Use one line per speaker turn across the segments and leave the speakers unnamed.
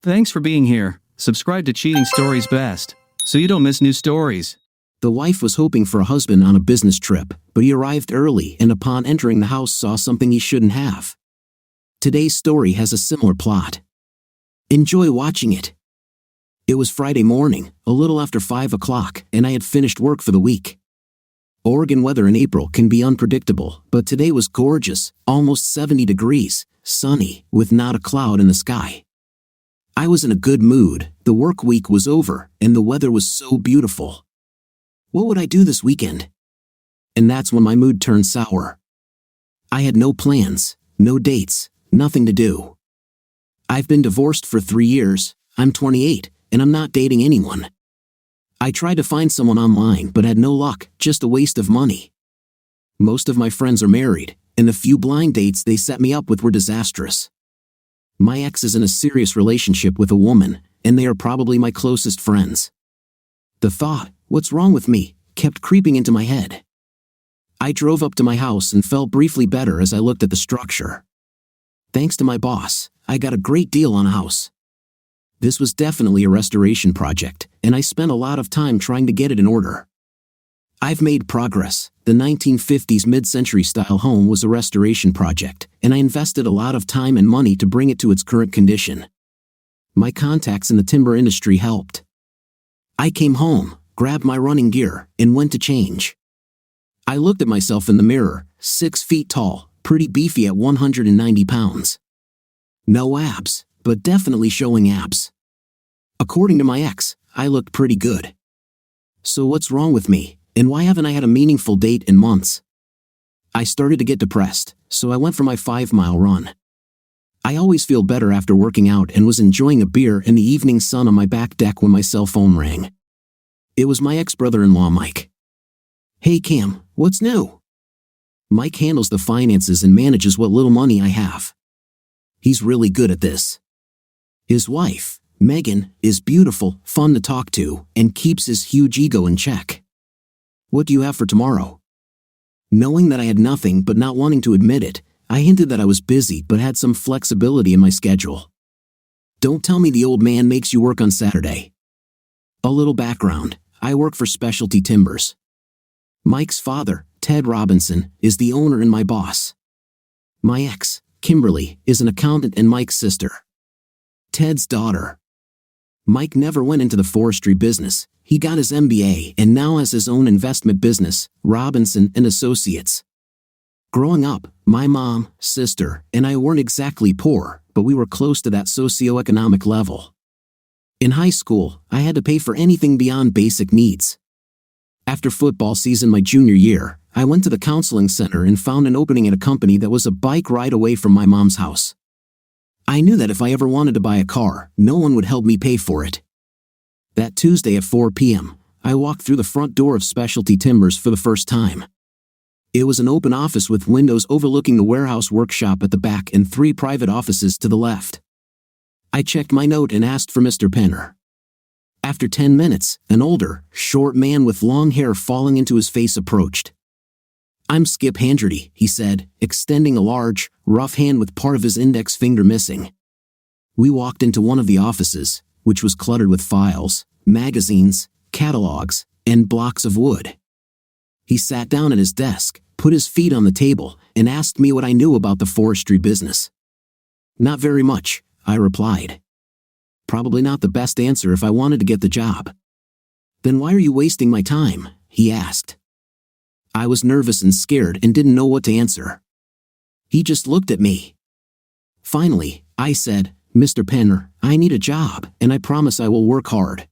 Thanks for being here. Subscribe to Cheating Stories Best, so you don't miss new stories.
The wife was hoping for a husband on a business trip, but he arrived early and upon entering the house saw something he shouldn't have. Today's story has a similar plot. Enjoy watching it. It was Friday morning, a little after 5 o'clock, and I had finished work for the week. Oregon weather in April can be unpredictable, but today was gorgeous, almost 70 degrees, sunny, with not a cloud in the sky. I was in a good mood, the work week was over, and the weather was so beautiful. What would I do this weekend? And that's when my mood turned sour. I had no plans, no dates, nothing to do. I've been divorced for 3 years, I'm 28, and I'm not dating anyone. I tried to find someone online but had no luck, just a waste of money. Most of my friends are married, and the few blind dates they set me up with were disastrous. My ex is in a serious relationship with a woman, and they are probably my closest friends. The thought, what's wrong with me, kept creeping into my head. I drove up to my house and felt briefly better as I looked at the structure. Thanks to my boss, I got a great deal on a house. This was definitely a restoration project, and I spent a lot of time trying to get it in order. I've made progress. The 1950s mid-century style home was a restoration project, and I invested a lot of time and money to bring it to its current condition. My contacts in the timber industry helped. I came home, grabbed my running gear, and went to change. I looked at myself in the mirror, 6 feet tall, pretty beefy at 190 pounds. No abs, but definitely showing abs. According to my ex, I looked pretty good. So what's wrong with me, and why haven't I had a meaningful date in months? I started to get depressed, so I went for my 5-mile run. I always feel better after working out and was enjoying a beer in the evening sun on my back deck when my cell phone rang. It was my ex-brother-in-law Mike. Hey Cam, what's new? Mike handles the finances and manages what little money I have. He's really good at this. His wife, Megan, is beautiful, fun to talk to, and keeps his huge ego in check. What do you have for tomorrow? Knowing that I had nothing but not wanting to admit it, I hinted that I was busy but had some flexibility in my schedule. Don't tell me the old man makes you work on Saturday. A little background, I work for Specialty Timbers. Mike's father, Ted Robinson, is the owner and my boss. My ex, Kimberly, is an accountant and Mike's sister. Ted's daughter. Mike never went into the forestry business. He got his MBA and now has his own investment business, Robinson and Associates. Growing up, my mom, sister, and I weren't exactly poor, but we were close to that socioeconomic level. In high school, I had to pay for anything beyond basic needs. After football season my junior year, I went to the counseling center and found an opening at a company that was a bike ride away from my mom's house. I knew that if I ever wanted to buy a car, no one would help me pay for it. That Tuesday at 4 p.m., I walked through the front door of Specialty Timbers for the first time. It was an open office with windows overlooking the warehouse workshop at the back and 3 private offices to the left. I checked my note and asked for Mr. Penner. After 10 minutes, an older, short man with long hair falling into his face approached. I'm Skip Handrety, he said, extending a large, rough hand with part of his index finger missing. We walked into one of the offices, which was cluttered with files, magazines, catalogs, and blocks of wood. He sat down at his desk, put his feet on the table, and asked me what I knew about the forestry business. Not very much, I replied. Probably not the best answer if I wanted to get the job. Then why are you wasting my time? He asked. I was nervous and scared and didn't know what to answer. He just looked at me. Finally, I said, Mr. Penner, I need a job, and I promise I will work hard.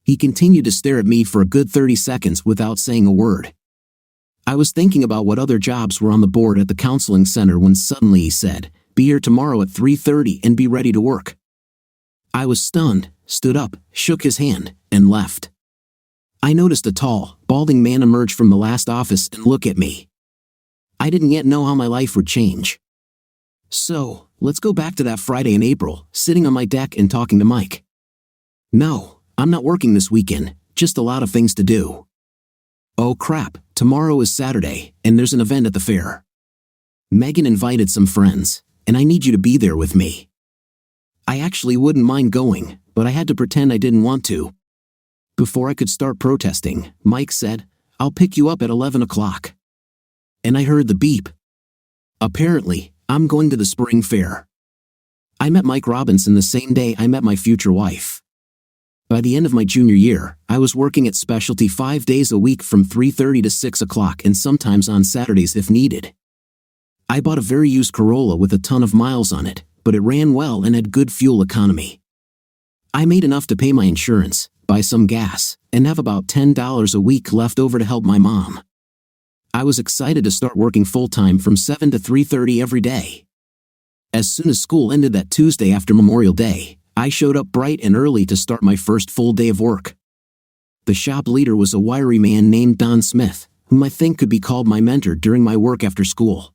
He continued to stare at me for a good 30 seconds without saying a word. I was thinking about what other jobs were on the board at the counseling center when suddenly he said, be here tomorrow at 3:30 and be ready to work. I was stunned, stood up, shook his hand, and left. I noticed a tall, balding man emerge from the last office and look at me. I didn't yet know how my life would change. So, let's go back to that Friday in April, sitting on my deck and talking to Mike. No, I'm not working this weekend, just a lot of things to do. Oh crap, tomorrow is Saturday, and there's an event at the fair. Megan invited some friends, and I need you to be there with me. I actually wouldn't mind going, but I had to pretend I didn't want to. Before I could start protesting, Mike said, "I'll pick you up at 11 o'clock. And I heard the beep. Apparently, I'm going to the spring fair. I met Mike Robinson the same day I met my future wife. By the end of my junior year, I was working at Specialty 5 days a week from 3:30 to 6 o'clock and sometimes on Saturdays if needed. I bought a very used Corolla with a ton of miles on it, but it ran well and had good fuel economy. I made enough to pay my insurance, buy some gas, and have about $10 a week left over to help my mom. I was excited to start working full-time from 7 to 3:30 every day. As soon as school ended that Tuesday after Memorial Day, I showed up bright and early to start my first full day of work. The shop leader was a wiry man named Don Smith, whom I think could be called my mentor during my work after school.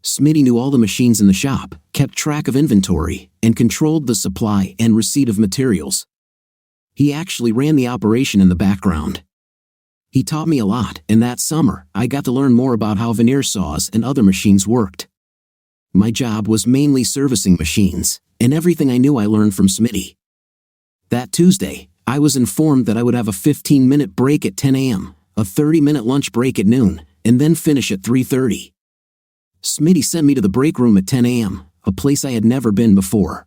Smitty knew all the machines in the shop, kept track of inventory, and controlled the supply and receipt of materials. He actually ran the operation in the background. He taught me a lot, and that summer, I got to learn more about how veneer saws and other machines worked. My job was mainly servicing machines, and everything I knew I learned from Smitty. That Tuesday, I was informed that I would have a 15-minute break at 10 a.m., a 30-minute lunch break at noon, and then finish at 3:30. Smitty sent me to the break room at 10 a.m., a place I had never been before.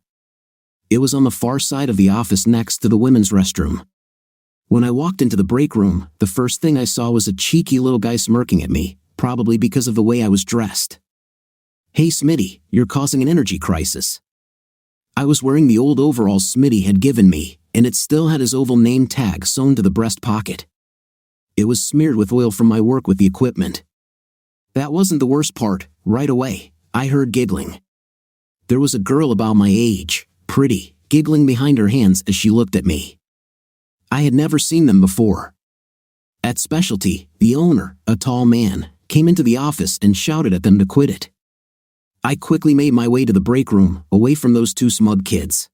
It was on the far side of the office next to the women's restroom. When I walked into the break room, the first thing I saw was a cheeky little guy smirking at me, probably because of the way I was dressed. "Hey Smitty, you're causing an energy crisis." I was wearing the old overalls Smitty had given me, and it still had his oval name tag sewn to the breast pocket. It was smeared with oil from my work with the equipment. That wasn't the worst part. Right away, I heard giggling. There was a girl about my age, pretty, giggling behind her hands as she looked at me. I had never seen them before. At Specialty, the owner, a tall man, came into the office and shouted at them to quit it. I quickly made my way to the break room, away from those two smug kids.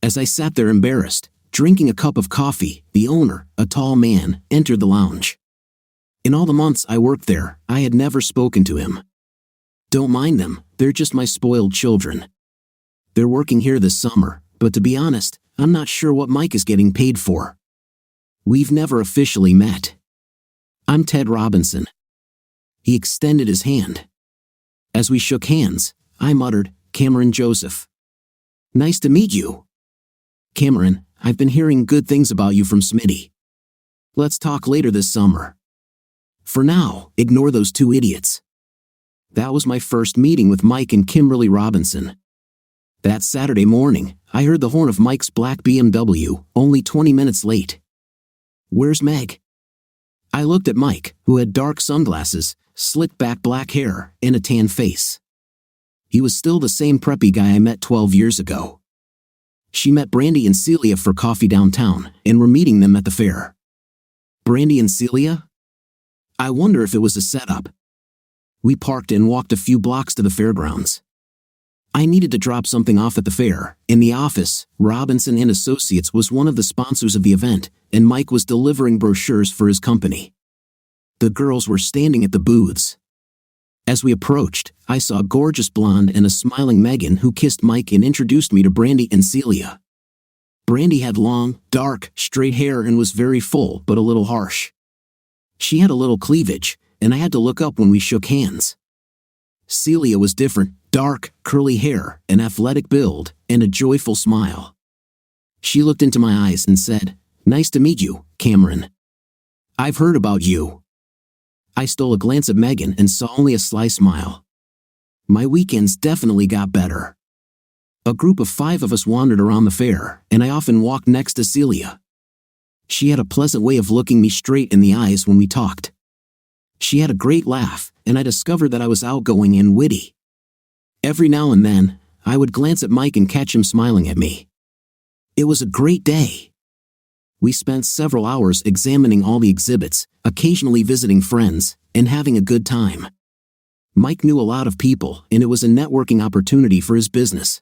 As I sat there embarrassed, drinking a cup of coffee, the owner, a tall man, entered the lounge. In all the months I worked there, I had never spoken to him. Don't mind them, they're just my spoiled children. They're working here this summer, but to be honest, I'm not sure what Mike is getting paid for. We've never officially met. I'm Ted Robinson. He extended his hand. As we shook hands, I muttered, "Cameron Joseph. Nice to meet you. Cameron, I've been hearing good things about you from Smitty. Let's talk later this summer. For now, ignore those two idiots." That was my first meeting with Mike and Kimberly Robinson. That Saturday morning, I heard the horn of Mike's black BMW, only 20 minutes late. "Where's Meg?" I looked at Mike, who had dark sunglasses, slicked back black hair, and a tan face. He was still the same preppy guy I met 12 years ago. She met Brandy and Celia for coffee downtown, and were meeting them at the fair. Brandy and Celia? I wonder if it was a setup. We parked and walked a few blocks to the fairgrounds. I needed to drop something off at the fair. In the office, Robinson and Associates was one of the sponsors of the event, and Mike was delivering brochures for his company. The girls were standing at the booths. As we approached, I saw a gorgeous blonde and a smiling Megan who kissed Mike and introduced me to Brandy and Celia. Brandy had long, dark, straight hair and was very full but a little harsh. She had a little cleavage, and I had to look up when we shook hands. Celia was different, dark, curly hair, an athletic build, and a joyful smile. She looked into my eyes and said, "Nice to meet you, Cameron. I've heard about you." I stole a glance at Megan and saw only a sly smile. My weekends definitely got better. A group of 5 of us wandered around the fair, and I often walked next to Celia. She had a pleasant way of looking me straight in the eyes when we talked. She had a great laugh, and I discovered that I was outgoing and witty. Every now and then, I would glance at Mike and catch him smiling at me. It was a great day. We spent several hours examining all the exhibits, occasionally visiting friends, and having a good time. Mike knew a lot of people, and it was a networking opportunity for his business.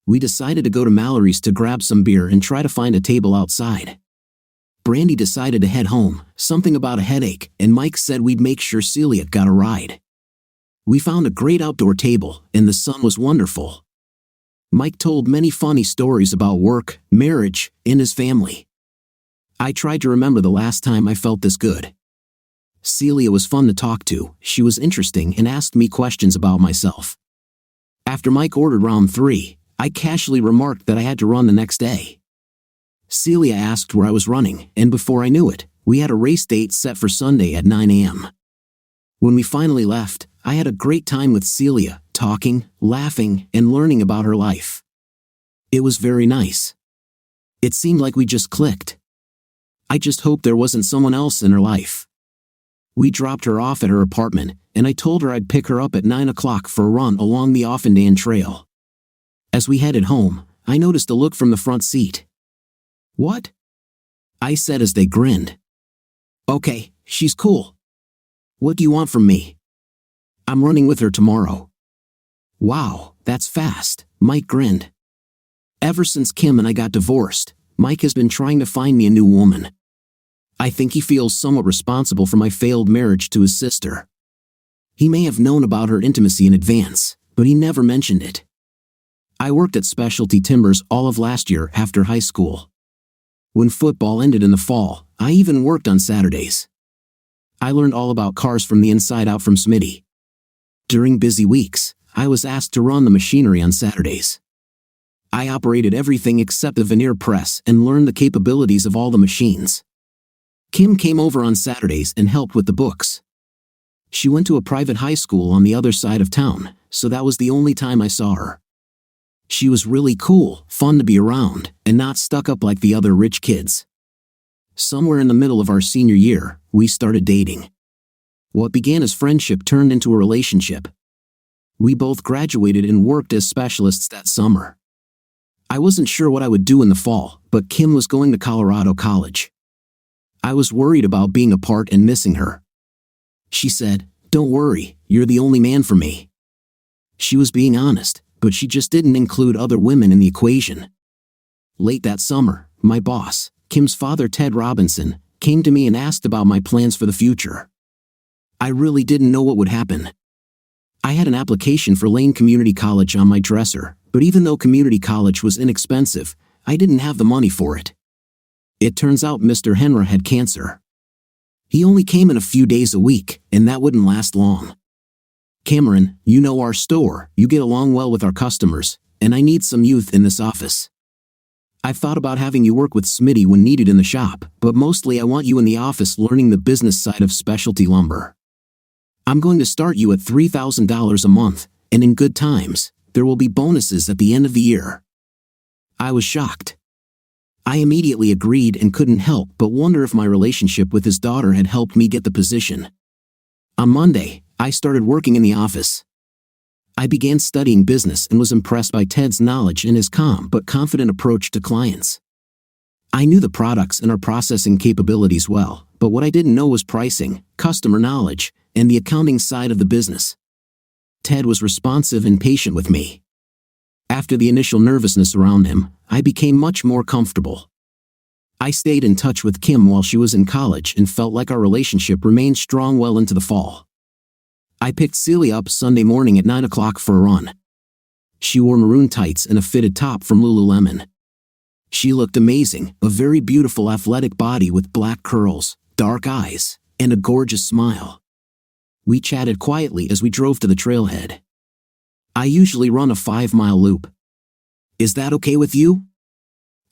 We decided to go to Mallory's to grab some beer and try to find a table outside. Brandy decided to head home, something about a headache, and Mike said we'd make sure Celia got a ride. We found a great outdoor table, and the sun was wonderful. Mike told many funny stories about work, marriage, and his family. I tried to remember the last time I felt this good. Celia was fun to talk to, she was interesting and asked me questions about myself. After Mike ordered round 3, I casually remarked that I had to run the next day. Celia asked where I was running, and before I knew it, we had a race date set for Sunday at 9 a.m. When we finally left, I had a great time with Celia, talking, laughing, and learning about her life. It was very nice. It seemed like we just clicked. I just hoped there wasn't someone else in her life. We dropped her off at her apartment, and I told her I'd pick her up at 9 o'clock for a run along the Offendan Trail. As we headed home, I noticed a look from the front seat. "What?" I said as they grinned. "Okay, she's cool. What do you want from me?" "I'm running with her tomorrow." "Wow, that's fast," Mike grinned. "Ever since Kim and I got divorced, Mike has been trying to find me a new woman. I think he feels somewhat responsible for my failed marriage to his sister. He may have known about her intimacy in advance, but he never mentioned it. I worked at Specialty Timbers all of last year after high school. When football ended in the fall, I even worked on Saturdays. I learned all about cars from the inside out from Smitty. During busy weeks, I was asked to run the machinery on Saturdays. I operated everything except the veneer press and learned the capabilities of all the machines. Kim came over on Saturdays and helped with the books. She went to a private high school on the other side of town, so that was the only time I saw her. She was really cool, fun to be around, and not stuck up like the other rich kids. Somewhere in the middle of our senior year, we started dating. What began as friendship turned into a relationship. We both graduated and worked as specialists that summer. I wasn't sure what I would do in the fall, but Kim was going to Colorado College. I was worried about being apart and missing her. She said, "Don't worry, you're the only man for me." She was being honest, but she just didn't include other women in the equation. Late that summer, my boss, Kim's father Ted Robinson, came to me and asked about my plans for the future. I really didn't know what would happen. I had an application for Lane Community College on my dresser, but even though community college was inexpensive, I didn't have the money for it. It turns out Mr. Henry had cancer. He only came in a few days a week, and that wouldn't last long. "Cameron, you know our store, you get along well with our customers, and I need some youth in this office. I've thought about having you work with Smitty when needed in the shop, but mostly I want you in the office learning the business side of specialty lumber. I'm going to start you at $3,000 a month, and in good times, there will be bonuses at the end of the year." I was shocked. I immediately agreed and couldn't help but wonder if my relationship with his daughter had helped me get the position. On Monday, I started working in the office. I began studying business and was impressed by Ted's knowledge and his calm but confident approach to clients. I knew the products and our processing capabilities well, but what I didn't know was pricing, customer knowledge, and the accounting side of the business. Ted was responsive and patient with me. After the initial nervousness around him, I became much more comfortable. I stayed in touch with Kim while she was in college and felt like our relationship remained strong well into the fall. I picked Celia up Sunday morning at 9 o'clock for a run. She wore maroon tights and a fitted top from Lululemon. She looked amazing, a very beautiful athletic body with black curls, dark eyes, and a gorgeous smile. We chatted quietly as we drove to the trailhead. I usually run a 5-mile loop. "Is that okay with you?"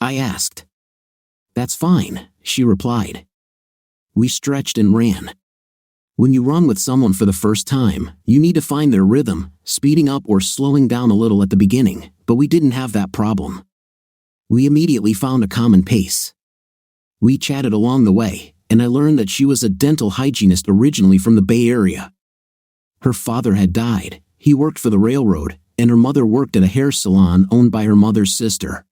I asked. "That's fine," she replied. We stretched and ran. When you run with someone for the first time, you need to find their rhythm, speeding up or slowing down a little at the beginning, but we didn't have that problem. We immediately found a common pace. We chatted along the way, and I learned that she was a dental hygienist originally from the Bay Area. Her father had died, he worked for the railroad, and her mother worked at a hair salon owned by her mother's sister.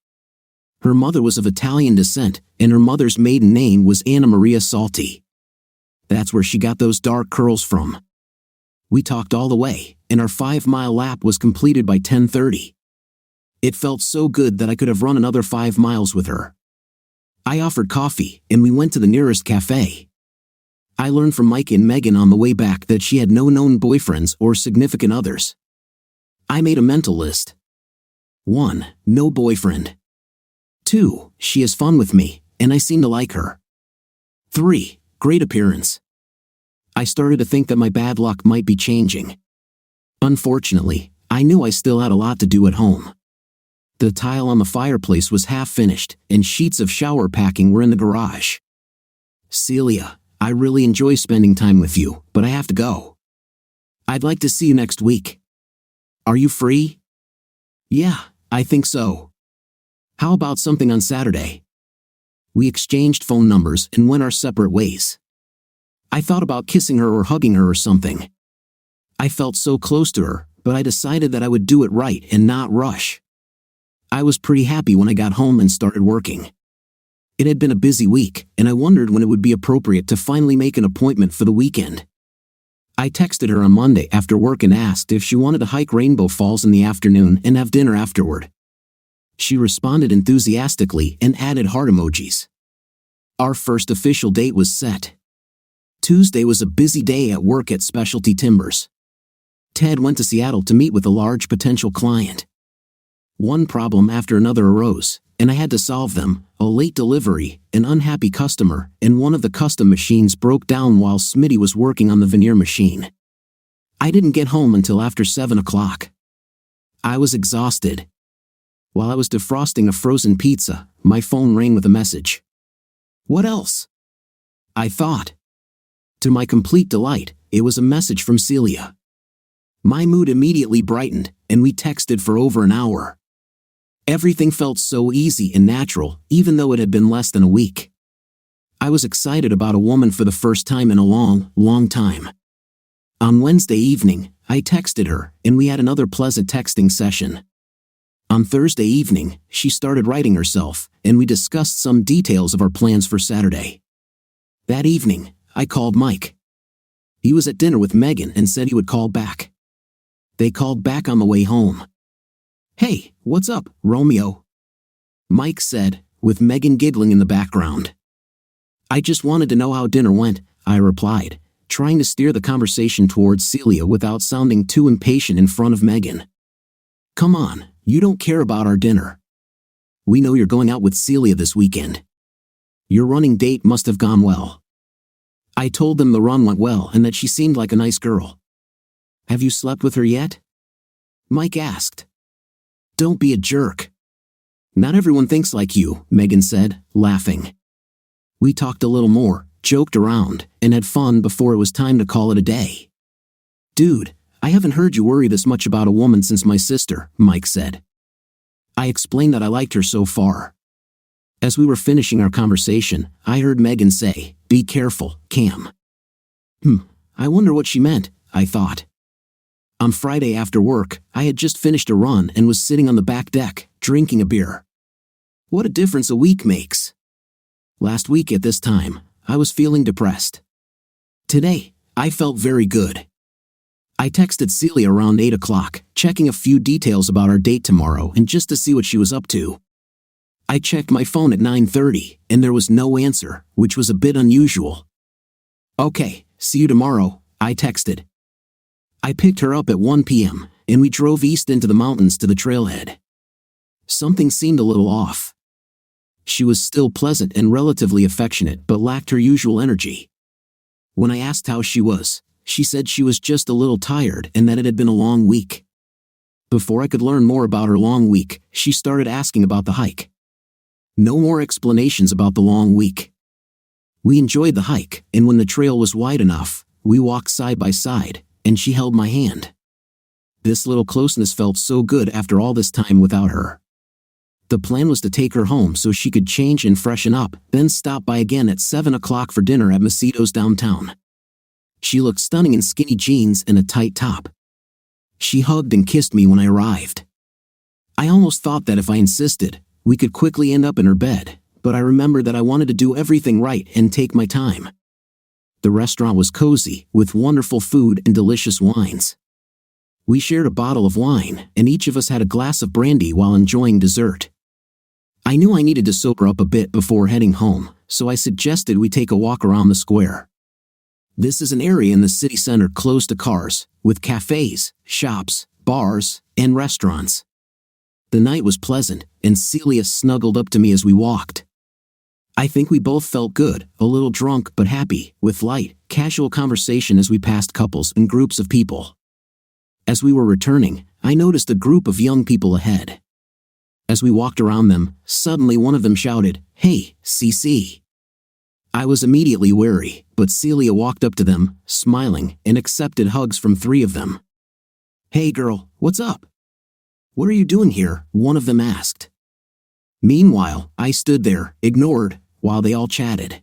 Her mother was of Italian descent, and her mother's maiden name was Anna Maria Salti. That's where she got those dark curls from. We talked all the way, and our 5-mile lap was completed by 10:30. It felt so good that I could have run another 5 miles with her. I offered coffee, and we went to the nearest cafe. I learned from Mike and Megan on the way back that she had no known boyfriends or significant others. I made a mental list. 1. No boyfriend. 2. She has fun with me, and I seem to like her. 3. Great appearance. I started to think that my bad luck might be changing. Unfortunately, I knew I still had a lot to do at home. The tile on the fireplace was half finished, and sheets of shower packing were in the garage. Celia, I really enjoy spending time with you, but I have to go. I'd like to see you next week. Are you free? Yeah, I think so. How about something on Saturday? We exchanged phone numbers and went our separate ways. I thought about kissing her or hugging her or something. I felt so close to her, but I decided that I would do it right and not rush. I was pretty happy when I got home and started working. It had been a busy week, and I wondered when it would be appropriate to finally make an appointment for the weekend. I texted her on Monday after work and asked if she wanted to hike Rainbow Falls in the afternoon and have dinner afterward. She responded enthusiastically and added heart emojis. Our first official date was set. Tuesday was a busy day at work at Specialty Timbers. Ted went to Seattle to meet with a large potential client. One problem after another arose, and I had to solve them: a late delivery, an unhappy customer, and one of the custom machines broke down while Smitty was working on the veneer machine. I didn't get home until after 7 o'clock. I was exhausted. While I was defrosting a frozen pizza, my phone rang with a message. What else? I thought. To my complete delight, it was a message from Celia. My mood immediately brightened, and we texted for over an hour. Everything felt so easy and natural, even though it had been less than a week. I was excited about a woman for the first time in a long, long time. On Wednesday evening, I texted her, and we had another pleasant texting session. On Thursday evening, she started writing herself, and we discussed some details of our plans for Saturday. That evening, I called Mike. He was at dinner with Megan and said he would call back. They called back on the way home. Hey, what's up, Romeo? Mike said, with Megan giggling in the background. I just wanted to know how dinner went, I replied, trying to steer the conversation towards Celia without sounding too impatient in front of Megan. Come on, you don't care about our dinner. We know you're going out with Celia this weekend. Your running date must have gone well. I told them the run went well and that she seemed like a nice girl. Have you slept with her yet? Mike asked. Don't be a jerk. Not everyone thinks like you, Megan said, laughing. We talked a little more, joked around, and had fun before it was time to call it a day. Dude, I haven't heard you worry this much about a woman since my sister, Mike said. I explained that I liked her so far. As we were finishing our conversation, I heard Megan say, "Be careful, Cam." I wonder what she meant, I thought. On Friday after work, I had just finished a run and was sitting on the back deck, drinking a beer. What a difference a week makes. Last week at this time, I was feeling depressed. Today, I felt very good. I texted Celia around 8 o'clock, checking a few details about our date tomorrow and just to see what she was up to. I checked my phone at 9:30, and there was no answer, which was a bit unusual. Okay, see you tomorrow, I texted. I picked her up at 1 p.m., and we drove east into the mountains to the trailhead. Something seemed a little off. She was still pleasant and relatively affectionate but lacked her usual energy. When I asked how she was, she said she was just a little tired and that it had been a long week. Before I could learn more about her long week, she started asking about the hike. No more explanations about the long week. We enjoyed the hike, and when the trail was wide enough, we walked side by side, and she held my hand. This little closeness felt so good after all this time without her. The plan was to take her home so she could change and freshen up, then stop by again at 7 o'clock for dinner at Macedo's downtown. She looked stunning in skinny jeans and a tight top. She hugged and kissed me when I arrived. I almost thought that if I insisted, we could quickly end up in her bed, but I remembered that I wanted to do everything right and take my time. The restaurant was cozy, with wonderful food and delicious wines. We shared a bottle of wine, and each of us had a glass of brandy while enjoying dessert. I knew I needed to sober up a bit before heading home, so I suggested we take a walk around the square. This is an area in the city center closed to cars, with cafes, shops, bars, and restaurants. The night was pleasant, and Celia snuggled up to me as we walked. I think we both felt good, a little drunk but happy, with light, casual conversation as we passed couples and groups of people. As we were returning, I noticed a group of young people ahead. As we walked around them, suddenly one of them shouted, "Hey, CC." I was immediately wary, but Celia walked up to them, smiling, and accepted hugs from 3 of them. "Hey girl, what's up? What are you doing here?" one of them asked. Meanwhile, I stood there, ignored, while they all chatted.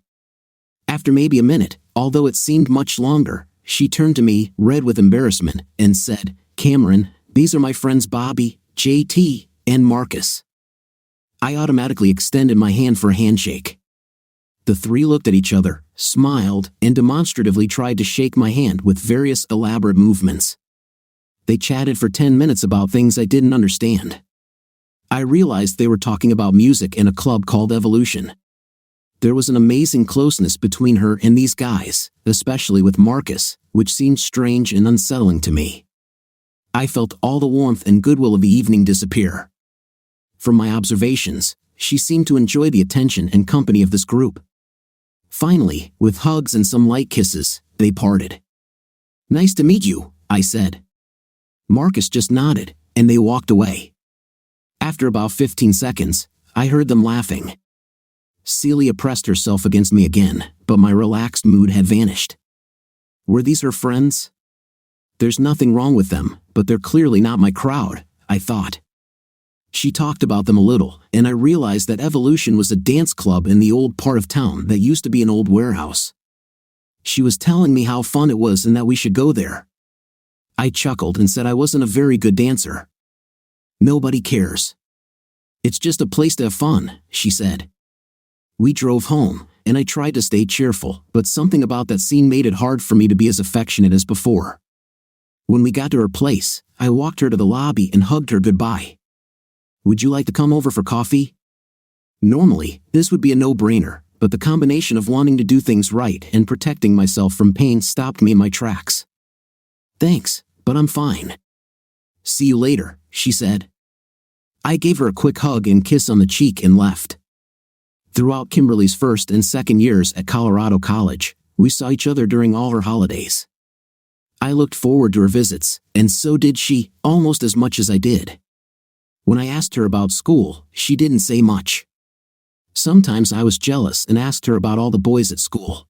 After maybe a minute, although it seemed much longer, she turned to me, red with embarrassment, and said, "Cameron, these are my friends Bobby, JT, and Marcus." I automatically extended my hand for a handshake. The 3 looked at each other, smiled, and demonstratively tried to shake my hand with various elaborate movements. They chatted for 10 minutes about things I didn't understand. I realized they were talking about music in a club called Evolution. There was an amazing closeness between her and these guys, especially with Marcus, which seemed strange and unsettling to me. I felt all the warmth and goodwill of the evening disappear. From my observations, she seemed to enjoy the attention and company of this group. Finally, with hugs and some light kisses, they parted. "Nice to meet you," I said. Marcus just nodded, and they walked away. After about 15 seconds, I heard them laughing. Celia pressed herself against me again, but my relaxed mood had vanished. Were these her friends? There's nothing wrong with them, but they're clearly not my crowd, I thought. She talked about them a little, and I realized that Evolution was a dance club in the old part of town that used to be an old warehouse. She was telling me how fun it was and that we should go there. I chuckled and said I wasn't a very good dancer. "Nobody cares. It's just a place to have fun," she said. We drove home, and I tried to stay cheerful, but something about that scene made it hard for me to be as affectionate as before. When we got to her place, I walked her to the lobby and hugged her goodbye. "Would you like to come over for coffee?" Normally, this would be a no-brainer, but the combination of wanting to do things right and protecting myself from pain stopped me in my tracks. "Thanks, but I'm fine." "See you later," she said. I gave her a quick hug and kiss on the cheek and left. Throughout Kimberly's first and second years at Colorado College, we saw each other during all her holidays. I looked forward to her visits, and so did she, almost as much as I did. When I asked her about school, she didn't say much. Sometimes I was jealous and asked her about all the boys at school.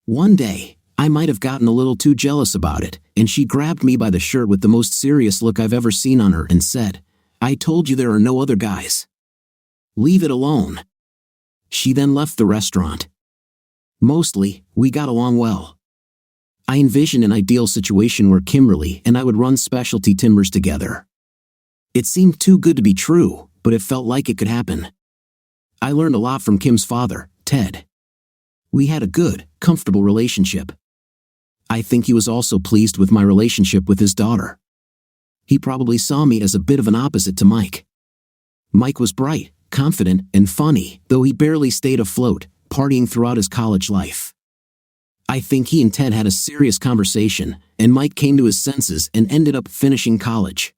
One day, I might have gotten a little too jealous about it, and she grabbed me by the shirt with the most serious look I've ever seen on her and said, "I told you there are no other guys. Leave it alone." She then left the restaurant. Mostly, we got along well. I envisioned an ideal situation where Kimberly and I would run Specialty Timbers together. It seemed too good to be true, but it felt like it could happen. I learned a lot from Kim's father, Ted. We had a good, comfortable relationship. I think he was also pleased with my relationship with his daughter. He probably saw me as a bit of an opposite to Mike. Mike was bright, confident, and funny, though he barely stayed afloat, partying throughout his college life. I think he and Ted had a serious conversation, and Mike came to his senses and ended up finishing college.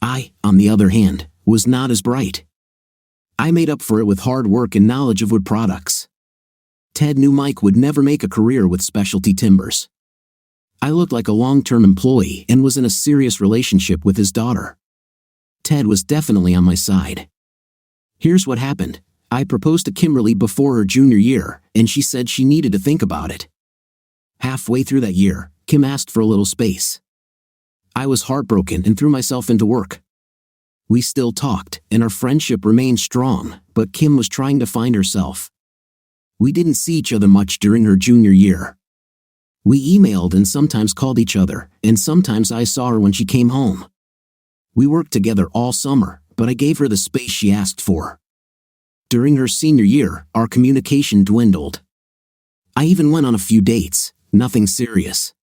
I, on the other hand, was not as bright. I made up for it with hard work and knowledge of wood products. Ted knew Mike would never make a career with Specialty Timbers. I looked like a long-term employee and was in a serious relationship with his daughter. Ted was definitely on my side. Here's what happened. I proposed to Kimberly before her junior year, and she said she needed to think about it. Halfway through that year, Kim asked for a little space. I was heartbroken and threw myself into work. We still talked, and our friendship remained strong, but Kim was trying to find herself. We didn't see each other much during her junior year. We emailed and sometimes called each other, and sometimes I saw her when she came home. We worked together all summer, but I gave her the space she asked for. During her senior year, our communication dwindled. I even went on a few dates, nothing serious.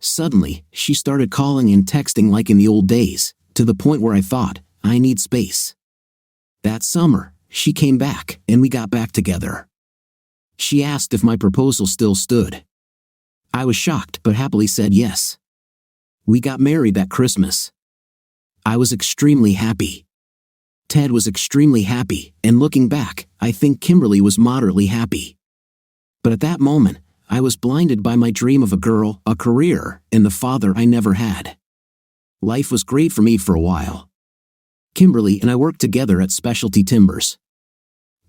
Suddenly, she started calling and texting like in the old days, to the point where I thought, I need space. That summer, she came back, and we got back together. She asked if my proposal still stood. I was shocked but happily said yes. We got married that Christmas. I was extremely happy. Ted was extremely happy, and looking back, I think Kimberly was moderately happy. But at that moment, I was blinded by my dream of a girl, a career, and the father I never had. Life was great for me for a while. Kimberly and I worked together at Specialty Timbers.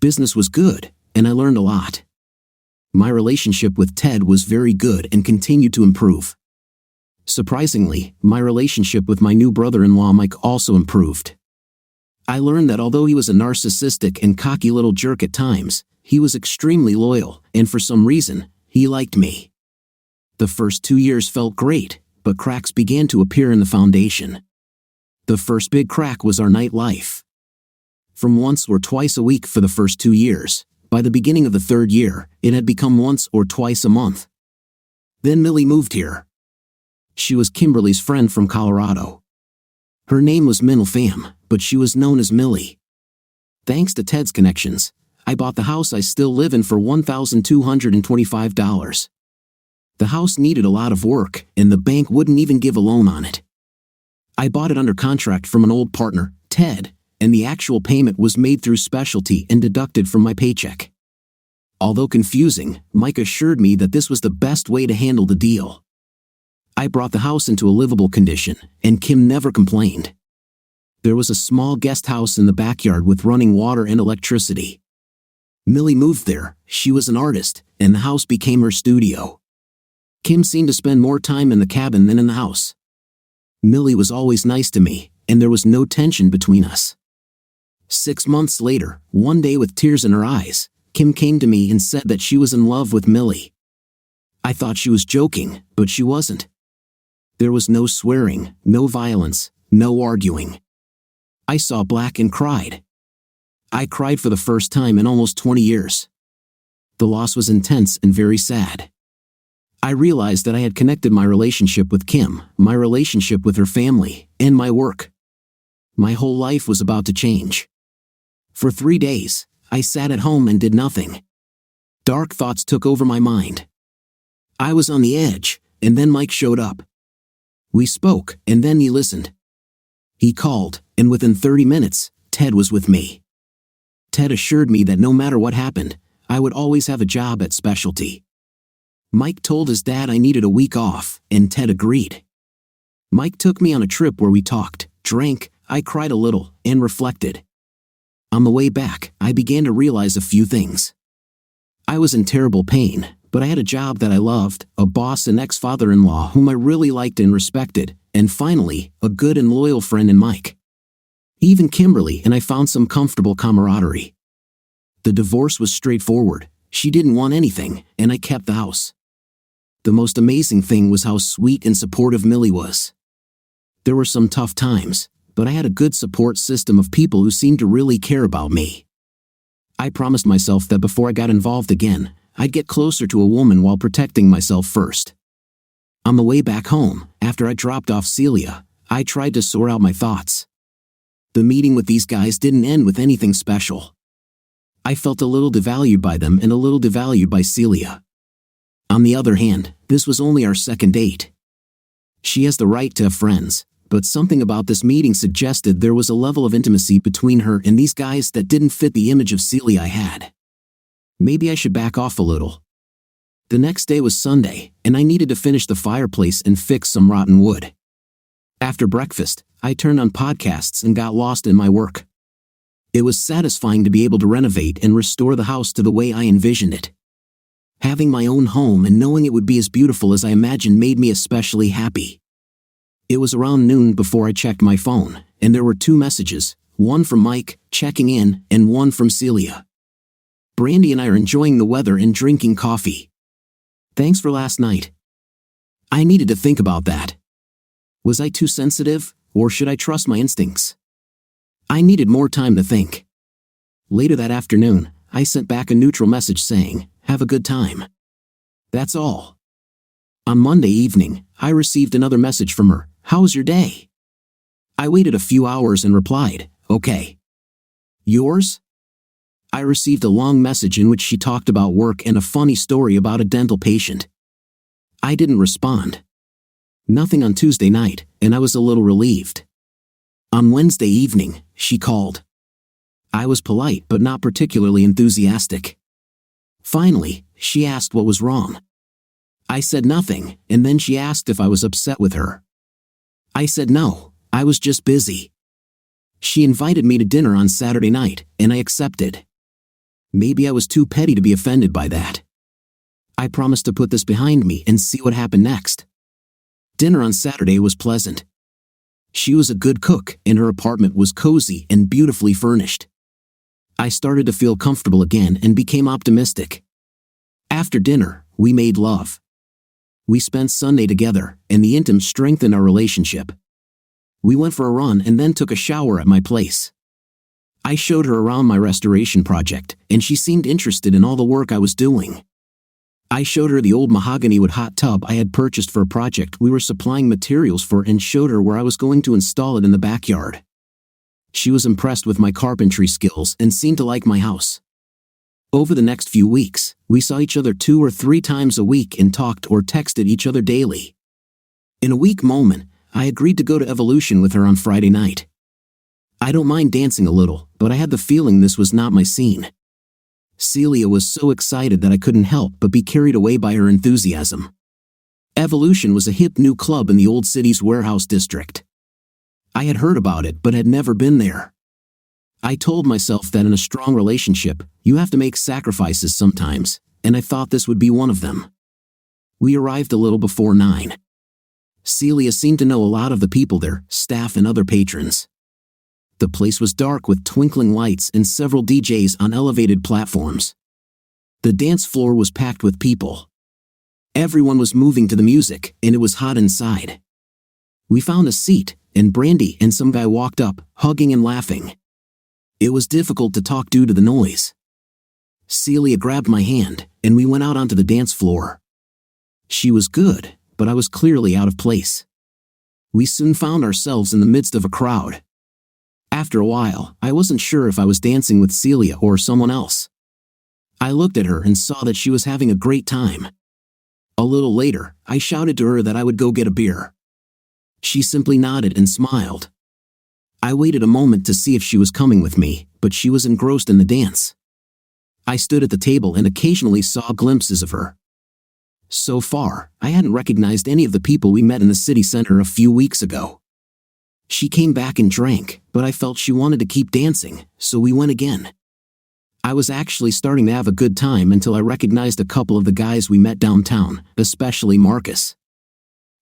Business was good, and I learned a lot. My relationship with Ted was very good and continued to improve. Surprisingly, my relationship with my new brother-in-law Mike also improved. I learned that although he was a narcissistic and cocky little jerk at times, he was extremely loyal, and for some reason, he liked me. The first 2 years felt great, but cracks began to appear in the foundation. The first big crack was our nightlife. From once or twice a week for the first 2 years, by the beginning of the third year, it had become once or twice a month. Then Millie moved here. She was Kimberly's friend from Colorado. Her name was Minl Pham, but she was known as Millie. Thanks to Ted's connections, I bought the house I still live in for $1,225. The house needed a lot of work, and the bank wouldn't even give a loan on it. I bought it under contract from an old partner, Ted, and the actual payment was made through Specialty and deducted from my paycheck. Although confusing, Mike assured me that this was the best way to handle the deal. I brought the house into a livable condition, and Kim never complained. There was a small guest house in the backyard with running water and electricity. Millie moved there, she was an artist, and the house became her studio. Kim seemed to spend more time in the cabin than in the house. Millie was always nice to me, and there was no tension between us. 6 months later, one day with tears in her eyes, Kim came to me and said that she was in love with Millie. I thought she was joking, but she wasn't. There was no swearing, no violence, no arguing. I saw black and cried. I cried for the first time in almost 20 years. The loss was intense and very sad. I realized that I had connected my relationship with Kim, my relationship with her family, and my work. My whole life was about to change. For 3 days, I sat at home and did nothing. Dark thoughts took over my mind. I was on the edge, and then Mike showed up. We spoke, and then he listened. He called, and within 30 minutes, Ted was with me. Ted assured me that no matter what happened, I would always have a job at Specialty. Mike told his dad I needed a week off, and Ted agreed. Mike took me on a trip where we talked, drank, I cried a little, and reflected. On the way back, I began to realize a few things. I was in terrible pain, but I had a job that I loved, a boss and ex-father-in-law whom I really liked and respected, and finally, a good and loyal friend in Mike. Even Kimberly and I found some comfortable camaraderie. The divorce was straightforward. She didn't want anything, and I kept the house. The most amazing thing was how sweet and supportive Millie was. There were some tough times, but I had a good support system of people who seemed to really care about me. I promised myself that before I got involved again, I'd get closer to a woman while protecting myself first. On the way back home, after I dropped off Celia, I tried to sort out my thoughts. The meeting with these guys didn't end with anything special. I felt a little devalued by them and a little devalued by Celia. On the other hand, this was only our second date. She has the right to have friends, but something about this meeting suggested there was a level of intimacy between her and these guys that didn't fit the image of Celia I had. Maybe I should back off a little. The next day was Sunday, and I needed to finish the fireplace and fix some rotten wood. After breakfast, I turned on podcasts and got lost in my work. It was satisfying to be able to renovate and restore the house to the way I envisioned it. Having my own home and knowing it would be as beautiful as I imagined made me especially happy. It was around noon before I checked my phone, and there were 2 messages, one from Mike, checking in, and one from Celia. Brandy and I are enjoying the weather and drinking coffee. Thanks for last night. I needed to think about that. Was I too sensitive, or should I trust my instincts? I needed more time to think. Later that afternoon, I sent back a neutral message saying, "Have a good time." That's all. On Monday evening, I received another message from her, "How was your day?" I waited a few hours and replied, "Okay." Yours? I received a long message in which she talked about work and a funny story about a dental patient. I didn't respond. Nothing on Tuesday night, and I was a little relieved. On Wednesday evening, she called. I was polite but not particularly enthusiastic. Finally, she asked what was wrong. I said nothing, and then she asked if I was upset with her. I said no, I was just busy. She invited me to dinner on Saturday night, and I accepted. Maybe I was too petty to be offended by that. I promised to put this behind me and see what happened next. Dinner on Saturday was pleasant. She was a good cook, and her apartment was cozy and beautifully furnished. I started to feel comfortable again and became optimistic. After dinner, we made love. We spent Sunday together, and the intimacy strengthened our relationship. We went for a run and then took a shower at my place. I showed her around my restoration project, and she seemed interested in all the work I was doing. I showed her the old mahogany wood hot tub I had purchased for a project we were supplying materials for and showed her where I was going to install it in the backyard. She was impressed with my carpentry skills and seemed to like my house. Over the next few weeks, we saw each other 2 or 3 times a week and talked or texted each other daily. In a weak moment, I agreed to go to Evolution with her on Friday night. I don't mind dancing a little, but I had the feeling this was not my scene. Celia was so excited that I couldn't help but be carried away by her enthusiasm. Evolution was a hip new club in the old city's warehouse district. I had heard about it but had never been there. I told myself that in a strong relationship, you have to make sacrifices sometimes, and I thought this would be one of them. We arrived a little before 9. Celia seemed to know a lot of the people there, staff and other patrons. The place was dark with twinkling lights and several DJs on elevated platforms. The dance floor was packed with people. Everyone was moving to the music, and it was hot inside. We found a seat, and Brandy and some guy walked up, hugging and laughing. It was difficult to talk due to the noise. Celia grabbed my hand, and we went out onto the dance floor. She was good, but I was clearly out of place. We soon found ourselves in the midst of a crowd. After a while, I wasn't sure if I was dancing with Celia or someone else. I looked at her and saw that she was having a great time. A little later, I shouted to her that I would go get a beer. She simply nodded and smiled. I waited a moment to see if she was coming with me, but she was engrossed in the dance. I stood at the table and occasionally saw glimpses of her. So far, I hadn't recognized any of the people we met in the city center a few weeks ago. She came back and drank, but I felt she wanted to keep dancing, so we went again. I was actually starting to have a good time until I recognized a couple of the guys we met downtown, especially Marcus.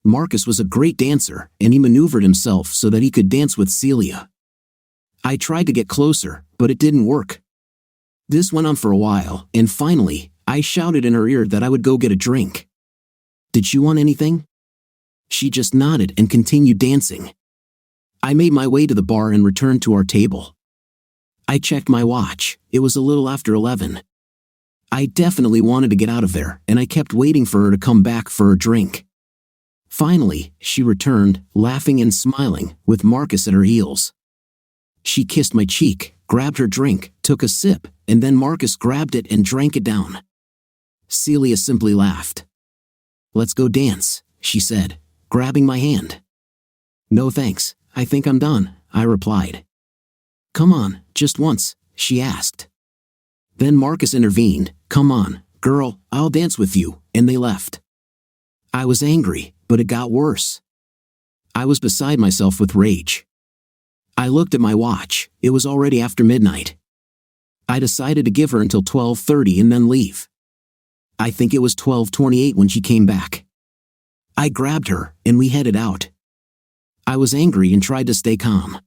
Marcus was a great dancer, and he maneuvered himself so that he could dance with Celia. I tried to get closer, but it didn't work. This went on for a while, and finally, I shouted in her ear that I would go get a drink. Did she want anything? She just nodded and continued dancing. I made my way to the bar and returned to our table. I checked my watch. It was a little after 11. I definitely wanted to get out of there, and I kept waiting for her to come back for a drink. Finally, she returned, laughing and smiling, with Marcus at her heels. She kissed my cheek, grabbed her drink, took a sip, and then Marcus grabbed it and drank it down. Celia simply laughed. "Let's go dance," she said, grabbing my hand. "No thanks, I think I'm done," I replied. "Come on, just once," she asked. Then Marcus intervened. "Come on, girl, I'll dance with you," and they left. I was angry, but it got worse. I was beside myself with rage. I looked at my watch. It was already after midnight. I decided to give her until 12:30 and then leave. I think it was 12:28 when she came back. I grabbed her, and we headed out. I was angry and tried to stay calm.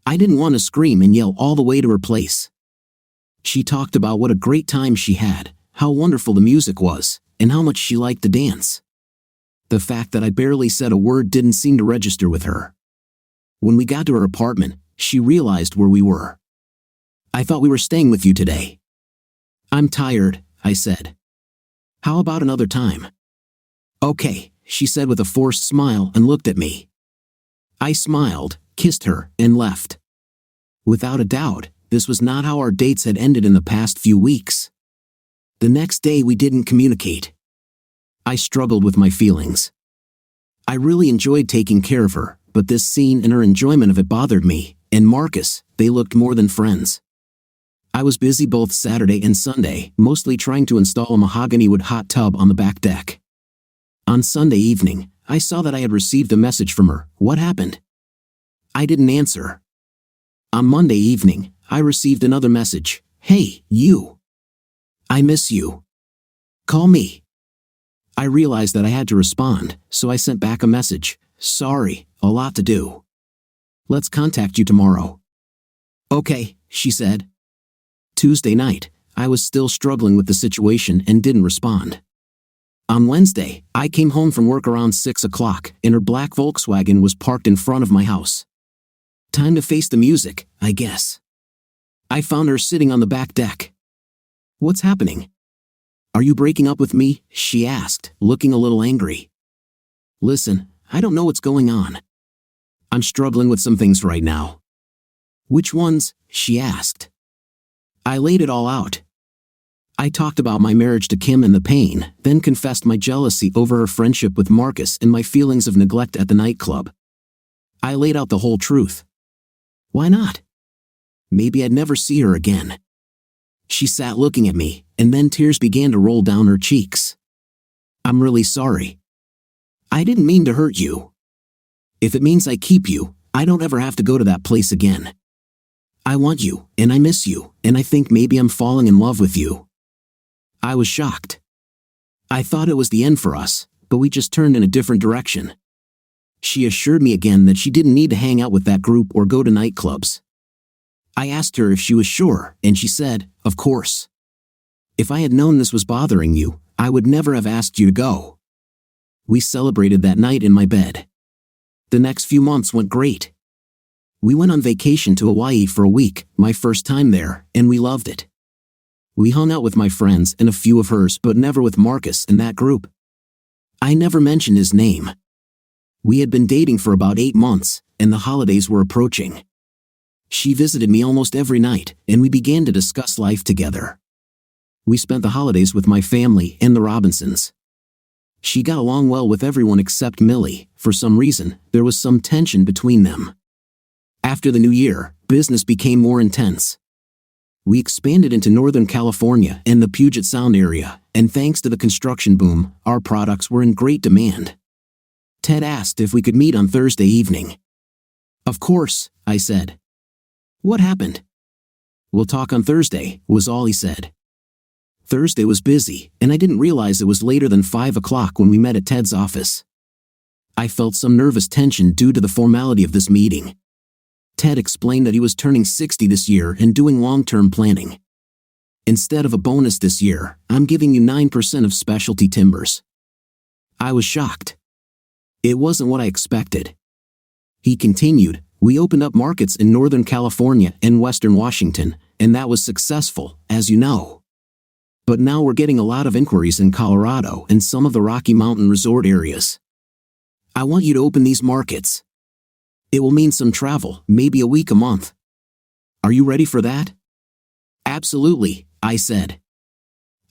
I didn't want to scream and yell all the way to her place. She talked about what a great time she had, how wonderful the music was, and how much she liked to dance. The fact that I barely said a word didn't seem to register with her. When we got to her apartment, she realized where we were. "I thought we were staying with you today." "I'm tired," I said. "How about another time?" "Okay," she said with a forced smile and looked at me. I smiled, kissed her, and left. Without a doubt, this was not how our dates had ended in the past few weeks. The next day we didn't communicate. I struggled with my feelings. I really enjoyed taking care of her, but this scene and her enjoyment of it bothered me, and Marcus, they looked more than friends. I was busy both Saturday and Sunday, mostly trying to install a mahogany wood hot tub on the back deck. On Sunday evening, I saw that I had received a message from her. What happened? I didn't answer. On Monday evening, I received another message. Hey, you. I miss you. Call me. I realized that I had to respond, so I sent back a message. Sorry, a lot to do. Let's contact you tomorrow. Okay, she said. Tuesday night, I was still struggling with the situation and didn't respond. On Wednesday, I came home from work around 6 o'clock, and her black Volkswagen was parked in front of my house. Time to face the music, I guess. I found her sitting on the back deck. What's happening? Are you breaking up with me? She asked, looking a little angry. Listen, I don't know what's going on. I'm struggling with some things right now. Which ones? She asked. I laid it all out. I talked about my marriage to Kim and the pain, then confessed my jealousy over her friendship with Marcus and my feelings of neglect at the nightclub. I laid out the whole truth. Why not? Maybe I'd never see her again. She sat looking at me, and then tears began to roll down her cheeks. I'm really sorry. I didn't mean to hurt you. If it means I keep you, I don't ever have to go to that place again. I want you, and I miss you, and I think maybe I'm falling in love with you. I was shocked. I thought it was the end for us, but we just turned in a different direction. She assured me again that she didn't need to hang out with that group or go to nightclubs. I asked her if she was sure, and she said, of course. If I had known this was bothering you, I would never have asked you to go. We celebrated that night in my bed. The next few months went great. We went on vacation to Hawaii for a week, my first time there, and we loved it. We hung out with my friends and a few of hers, but never with Marcus and that group. I never mentioned his name. We had been dating for about 8 months, and the holidays were approaching. She visited me almost every night, and we began to discuss life together. We spent the holidays with my family and the Robinsons. She got along well with everyone except Millie. For some reason, there was some tension between them. After the new year, business became more intense. We expanded into Northern California and the Puget Sound area, and thanks to the construction boom, our products were in great demand. Ted asked if we could meet on Thursday evening. Of course, I said. What happened? We'll talk on Thursday, was all he said. Thursday was busy, and I didn't realize it was later than 5 o'clock when we met at Ted's office. I felt some nervous tension due to the formality of this meeting. Ted explained that he was turning 60 this year and doing long-term planning. Instead of a bonus this year, I'm giving you 9% of specialty timbers. I was shocked. It wasn't what I expected. He continued, we opened up markets in Northern California and Western Washington, and that was successful, as you know. But now we're getting a lot of inquiries in Colorado and some of the Rocky Mountain resort areas. I want you to open these markets. It will mean some travel, maybe a week a month. Are you ready for that? Absolutely, I said.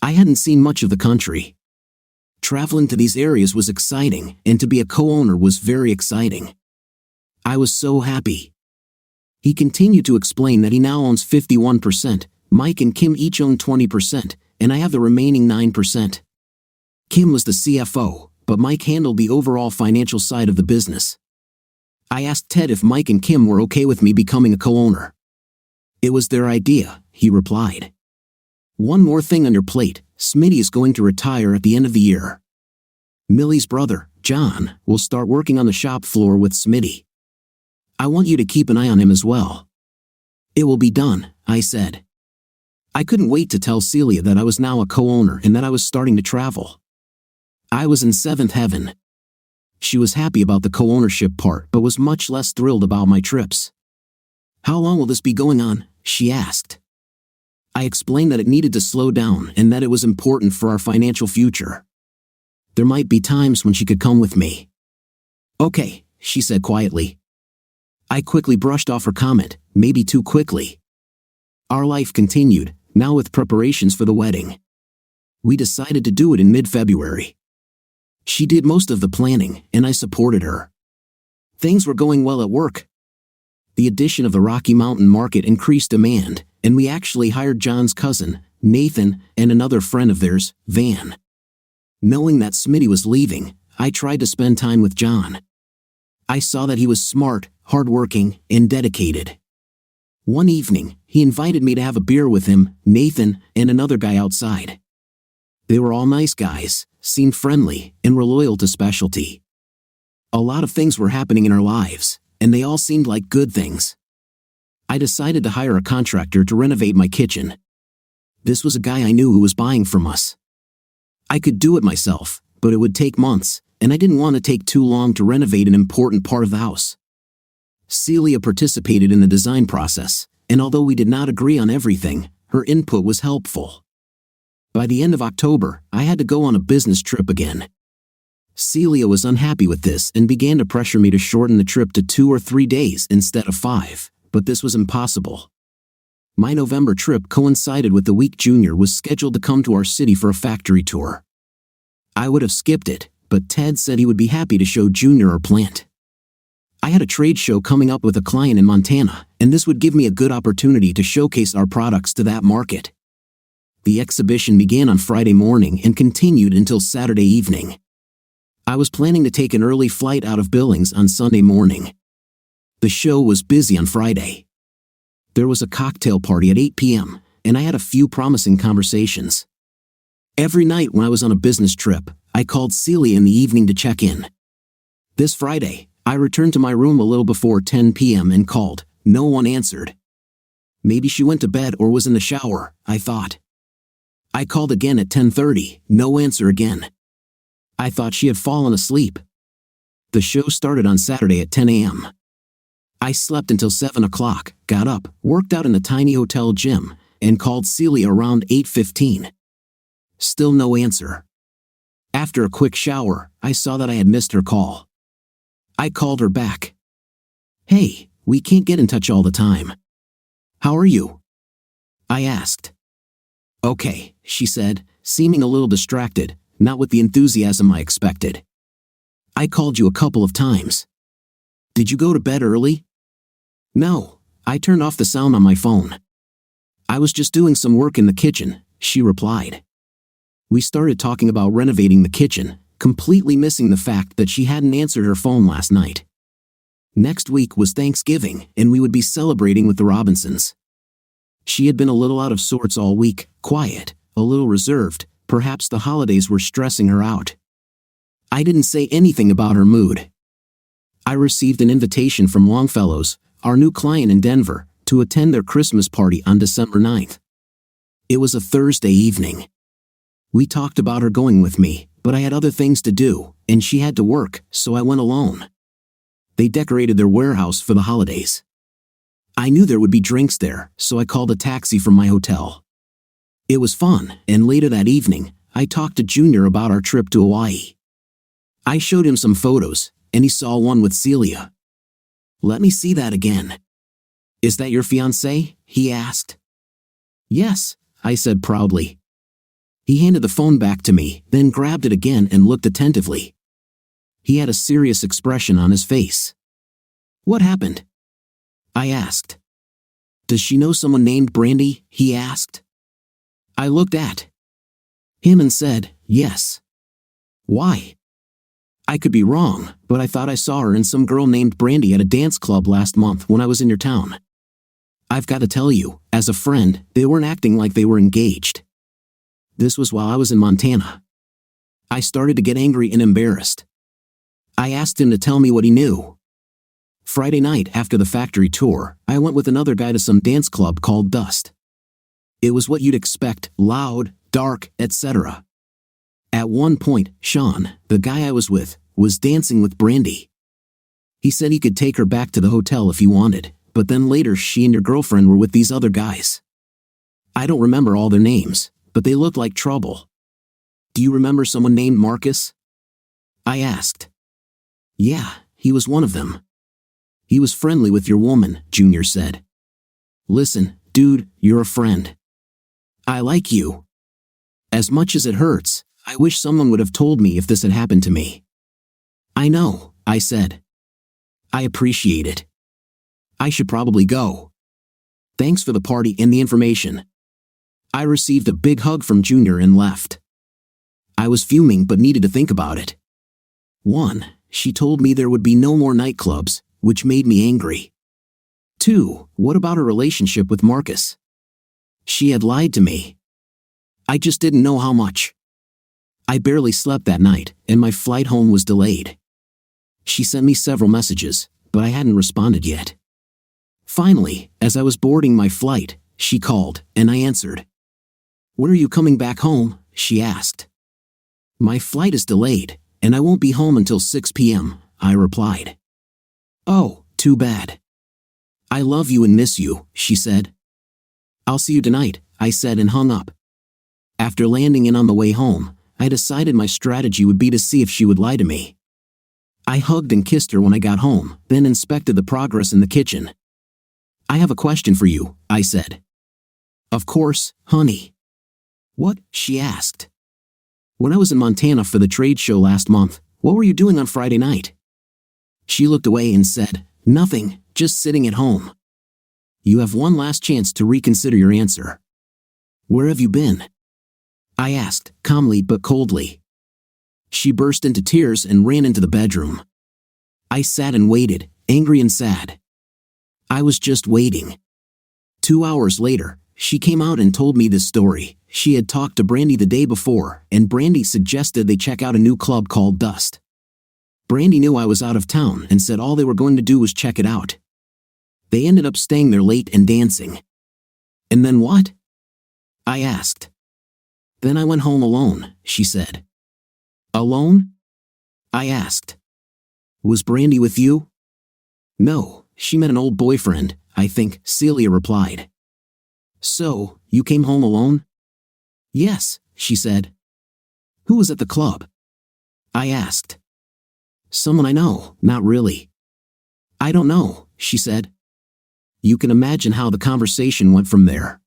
I hadn't seen much of the country. Traveling to these areas was exciting, and to be a co-owner was very exciting. I was so happy. He continued to explain that he now owns 51%, Mike and Kim each own 20%, and I have the remaining 9%. Kim was the CFO, but Mike handled the overall financial side of the business. I asked Ted if Mike and Kim were okay with me becoming a co-owner. It was their idea, he replied. One more thing on your plate, Smitty is going to retire at the end of the year. Millie's brother, John, will start working on the shop floor with Smitty. I want you to keep an eye on him as well. It will be done, I said. I couldn't wait to tell Celia that I was now a co-owner and that I was starting to travel. I was in seventh heaven. She was happy about the co-ownership part but was much less thrilled about my trips. How long will this be going on? She asked. I explained that it needed to slow down and that it was important for our financial future. There might be times when she could come with me. Okay, she said quietly. I quickly brushed off her comment, maybe too quickly. Our life continued, now with preparations for the wedding. We decided to do it in mid-February. She did most of the planning, and I supported her. Things were going well at work. The addition of the Rocky Mountain Market increased demand, and we actually hired John's cousin, Nathan, and another friend of theirs, Van. Knowing that Smitty was leaving, I tried to spend time with John. I saw that he was smart, hardworking, and dedicated. One evening, he invited me to have a beer with him, Nathan, and another guy outside. They were all nice guys, seemed friendly, and were loyal to specialty. A lot of things were happening in our lives, and they all seemed like good things. I decided to hire a contractor to renovate my kitchen. This was a guy I knew who was buying from us. I could do it myself, but it would take months, and I didn't want to take too long to renovate an important part of the house. Celia participated in the design process, and although we did not agree on everything, her input was helpful. By the end of October, I had to go on a business trip again. Celia was unhappy with this and began to pressure me to shorten the trip to 2 or 3 days instead of 5, but this was impossible. My November trip coincided with the week Junior was scheduled to come to our city for a factory tour. I would have skipped it, but Ted said he would be happy to show Junior our plant. I had a trade show coming up with a client in Montana, and this would give me a good opportunity to showcase our products to that market. The exhibition began on Friday morning and continued until Saturday evening. I was planning to take an early flight out of Billings on Sunday morning. The show was busy on Friday. There was a cocktail party at 8 p.m., and I had a few promising conversations. Every night when I was on a business trip, I called Celia in the evening to check in. This Friday, I returned to my room a little before 10 p.m. and called. No one answered. Maybe she went to bed or was in the shower, I thought. I called again at 10:30, no answer again. I thought she had fallen asleep. The show started on Saturday at 10 a.m. I slept until 7 o'clock, got up, worked out in the tiny hotel gym, and called Celia around 8:15. Still no answer. After a quick shower, I saw that I had missed her call. I called her back. "Hey, we can't get in touch all the time. How are you?" I asked. "Okay," she said, seeming a little distracted, not with the enthusiasm I expected. "I called you a couple of times. Did you go to bed early?" "No, I turned off the sound on my phone. I was just doing some work in the kitchen," she replied. We started talking about renovating the kitchen, completely missing the fact that she hadn't answered her phone last night. Next week was Thanksgiving, and we would be celebrating with the Robinsons. She had been a little out of sorts all week, quiet, a little reserved. Perhaps the holidays were stressing her out. I didn't say anything about her mood. I received an invitation from Longfellow's, our new client in Denver, to attend their Christmas party on December 9th. It was a Thursday evening. We talked about her going with me, but I had other things to do, and she had to work, so I went alone. They decorated their warehouse for the holidays. I knew there would be drinks there, so I called a taxi from my hotel. It was fun, and later that evening, I talked to Junior about our trip to Hawaii. I showed him some photos, and he saw one with Celia. "Let me see that again." "Is that your fiancée?" he asked. "Yes," I said proudly. He handed the phone back to me, then grabbed it again and looked attentively. He had a serious expression on his face. "What happened?" I asked. "Does she know someone named Brandy?" he asked. I looked at him and said, "Yes." "Why?" I could be wrong, but I thought I saw her and some girl named Brandy at a dance club last month when I was in your town. I've got to tell you, as a friend, they weren't acting like they were engaged. This was while I was in Montana. I started to get angry and embarrassed. I asked him to tell me what he knew. Friday night after the factory tour, I went with another guy to some dance club called Dust. It was what you'd expect, loud, dark, etc. At one point, Sean, the guy I was with, was dancing with Brandy. He said he could take her back to the hotel if he wanted, but then later she and your girlfriend were with these other guys. I don't remember all their names, but they looked like trouble. Do you remember someone named Marcus? I asked. Yeah, he was one of them. He was friendly with your woman, Junior said. Listen, dude, you're a friend. I like you. As much as it hurts, I wish someone would have told me if this had happened to me. I know, I said. I appreciate it. I should probably go. Thanks for the party and the information. I received a big hug from Junior and left. I was fuming but needed to think about it. 1. She told me there would be no more nightclubs, which made me angry. 2. What about her relationship with Marcus? She had lied to me. I just didn't know how much. I barely slept that night, and my flight home was delayed. She sent me several messages, but I hadn't responded yet. Finally, as I was boarding my flight, she called, and I answered. "When are you coming back home?" she asked. "My flight is delayed, and I won't be home until 6 p.m., I replied. "Oh, too bad. I love you and miss you," she said. "I'll see you tonight," I said and hung up. After landing in on the way home, I decided my strategy would be to see if she would lie to me. I hugged and kissed her when I got home, then inspected the progress in the kitchen. "I have a question for you," I said. "Of course, honey." "What?" she asked. "When I was in Montana for the trade show last month, what were you doing on Friday night?" She looked away and said, "Nothing, just sitting at home." "You have one last chance to reconsider your answer." "Where have you been?" I asked, calmly but coldly. She burst into tears and ran into the bedroom. I sat and waited, angry and sad. I was just waiting. 2 hours later, she came out and told me this story. She had talked to Brandy the day before, and Brandy suggested they check out a new club called Dust. Brandy knew I was out of town and said all they were going to do was check it out. They ended up staying there late and dancing. "And then what?" I asked. "Then I went home alone," she said. "Alone?" I asked. "Was Brandy with you?" "No, she met an old boyfriend, I think," Celia replied. "So, you came home alone?" "Yes," she said. "Who was at the club?" I asked. "Someone I know, not really." "I don't know," she said. You can imagine how the conversation went from there.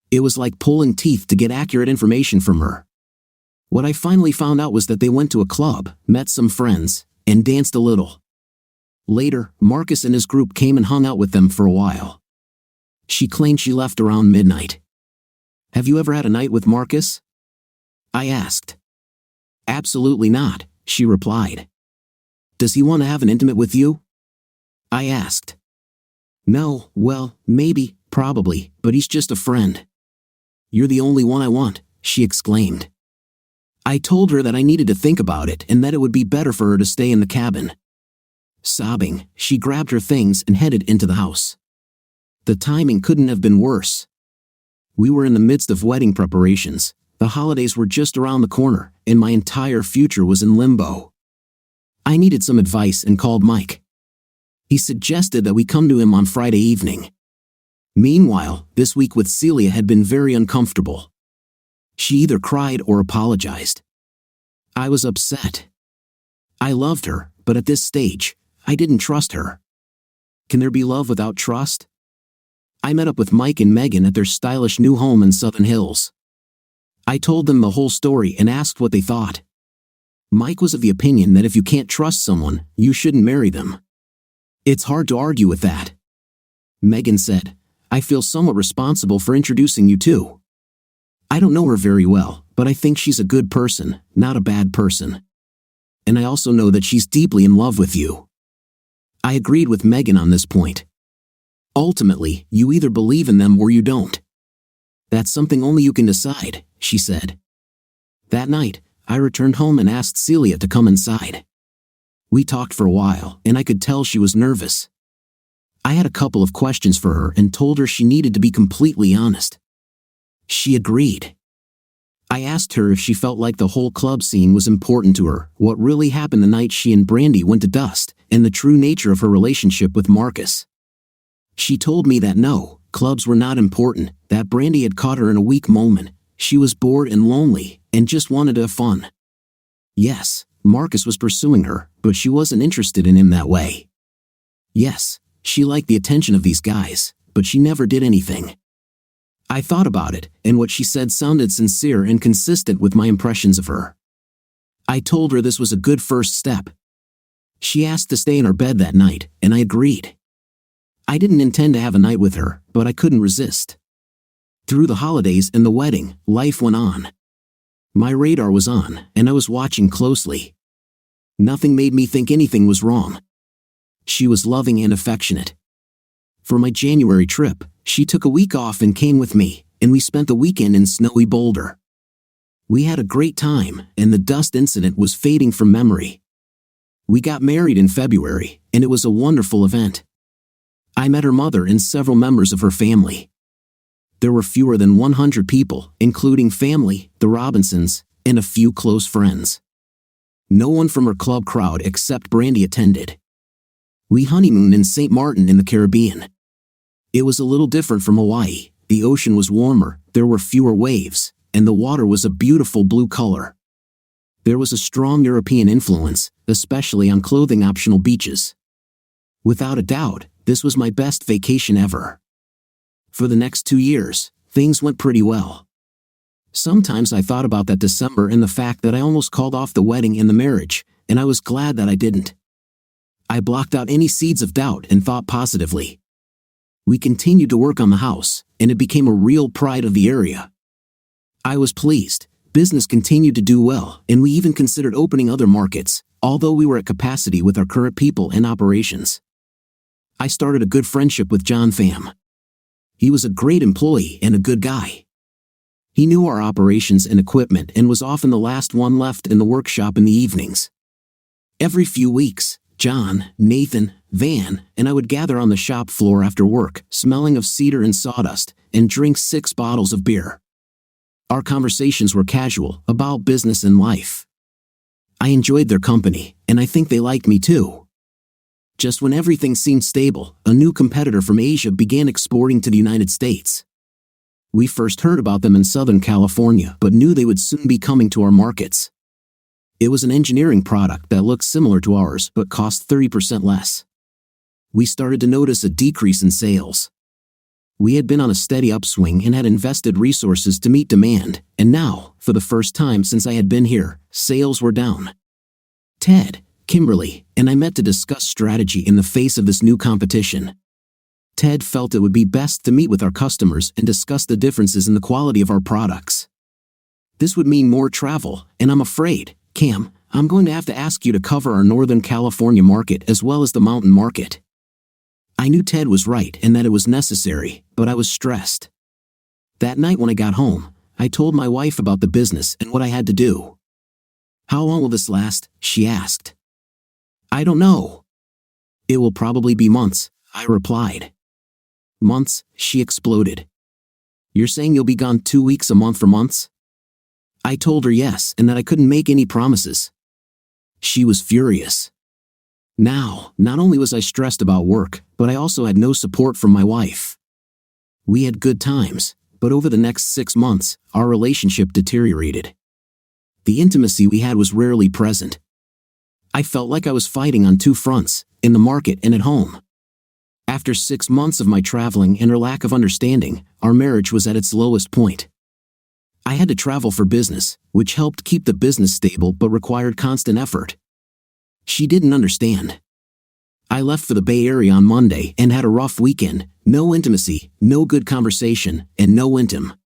It was like pulling teeth to get accurate information from her. What I finally found out was that they went to a club, met some friends, and danced a little. Later, Marcus and his group came and hung out with them for a while. She claimed she left around midnight. "Have you ever had a night with Marcus?" I asked. "Absolutely not," she replied. "Does he want to have an intimate with you?" I asked. "No, well, maybe, probably, but he's just a friend." "You're the only one I want," she exclaimed. I told her that I needed to think about it and that it would be better for her to stay in the cabin. Sobbing, she grabbed her things and headed into the house. The timing couldn't have been worse. We were in the midst of wedding preparations, the holidays were just around the corner, and my entire future was in limbo. I needed some advice and called Mike. He suggested that we come to him on Friday evening. Meanwhile, this week with Celia had been very uncomfortable. She either cried or apologized. I was upset. I loved her, but at this stage, I didn't trust her. Can there be love without trust? I met up with Mike and Megan at their stylish new home in Southern Hills. I told them the whole story and asked what they thought. Mike was of the opinion that if you can't trust someone, you shouldn't marry them. It's hard to argue with that. Megan said, "I feel somewhat responsible for introducing you to. I don't know her very well, but I think she's a good person, not a bad person. And I also know that she's deeply in love with you." I agreed with Megan on this point. Ultimately, you either believe in them or you don't. That's something only you can decide, she said. That night, I returned home and asked Celia to come inside. We talked for a while, and I could tell she was nervous. I had a couple of questions for her and told her she needed to be completely honest. She agreed. I asked her if she felt like the whole club scene was important to her, what really happened the night she and Brandy went to Dust, and the true nature of her relationship with Marcus. She told me that no, clubs were not important, that Brandy had caught her in a weak moment, she was bored and lonely, and just wanted to have fun. Yes, Marcus was pursuing her, but she wasn't interested in him that way. Yes, she liked the attention of these guys, but she never did anything. I thought about it, and what she said sounded sincere and consistent with my impressions of her. I told her this was a good first step. She asked to stay in our bed that night, and I agreed. I didn't intend to have a night with her, but I couldn't resist. Through the holidays and the wedding, life went on. My radar was on, and I was watching closely. Nothing made me think anything was wrong. She was loving and affectionate. For my January trip, she took a week off and came with me, and we spent the weekend in snowy Boulder. We had a great time, and the dust incident was fading from memory. We got married in February, and it was a wonderful event. I met her mother and several members of her family. There were fewer than 100 people, including family, the Robinsons, and a few close friends. No one from her club crowd except Brandy attended. We honeymooned in St. Martin in the Caribbean. It was a little different from Hawaii. The ocean was warmer, there were fewer waves, and the water was a beautiful blue color. There was a strong European influence, especially on clothing-optional beaches. Without a doubt, this was my best vacation ever. For the next 2 years, things went pretty well. Sometimes I thought about that December and the fact that I almost called off the wedding and the marriage, and I was glad that I didn't. I blocked out any seeds of doubt and thought positively. We continued to work on the house, and it became a real pride of the area. I was pleased. Business continued to do well, and we even considered opening other markets, although we were at capacity with our current people and operations. I started a good friendship with John Pham. He was a great employee and a good guy. He knew our operations and equipment and was often the last one left in the workshop in the evenings. Every few weeks, John, Nathan, Van, and I would gather on the shop floor after work, smelling of cedar and sawdust, and drink 6 bottles of beer. Our conversations were casual, about business and life. I enjoyed their company, and I think they liked me too. Just when everything seemed stable, a new competitor from Asia began exporting to the United States. We first heard about them in Southern California, but knew they would soon be coming to our markets. It was an engineering product that looked similar to ours, but cost 30% less. We started to notice a decrease in sales. We had been on a steady upswing and had invested resources to meet demand, and now, for the first time since I had been here, sales were down. Ted, Kimberly, and I met to discuss strategy in the face of this new competition. Ted felt it would be best to meet with our customers and discuss the differences in the quality of our products. This would mean more travel, and I'm afraid, Cam, I'm going to have to ask you to cover our Northern California market as well as the mountain market. I knew Ted was right and that it was necessary, but I was stressed. That night when I got home, I told my wife about the business and what I had to do. "How long will this last?" she asked. "I don't know." "It will probably be months," I replied. "Months?" she exploded. "You're saying you'll be gone 2 weeks a month for months?" I told her yes, and that I couldn't make any promises. She was furious. Now, not only was I stressed about work, but I also had no support from my wife. We had good times, but over the next 6 months, our relationship deteriorated. The intimacy we had was rarely present. I felt like I was fighting on 2 fronts, in the market and at home. After 6 months of my traveling and her lack of understanding, our marriage was at its lowest point. I had to travel for business, which helped keep the business stable but required constant effort. She didn't understand. I left for the Bay Area on Monday and had a rough weekend, no intimacy, no good conversation, and no intim.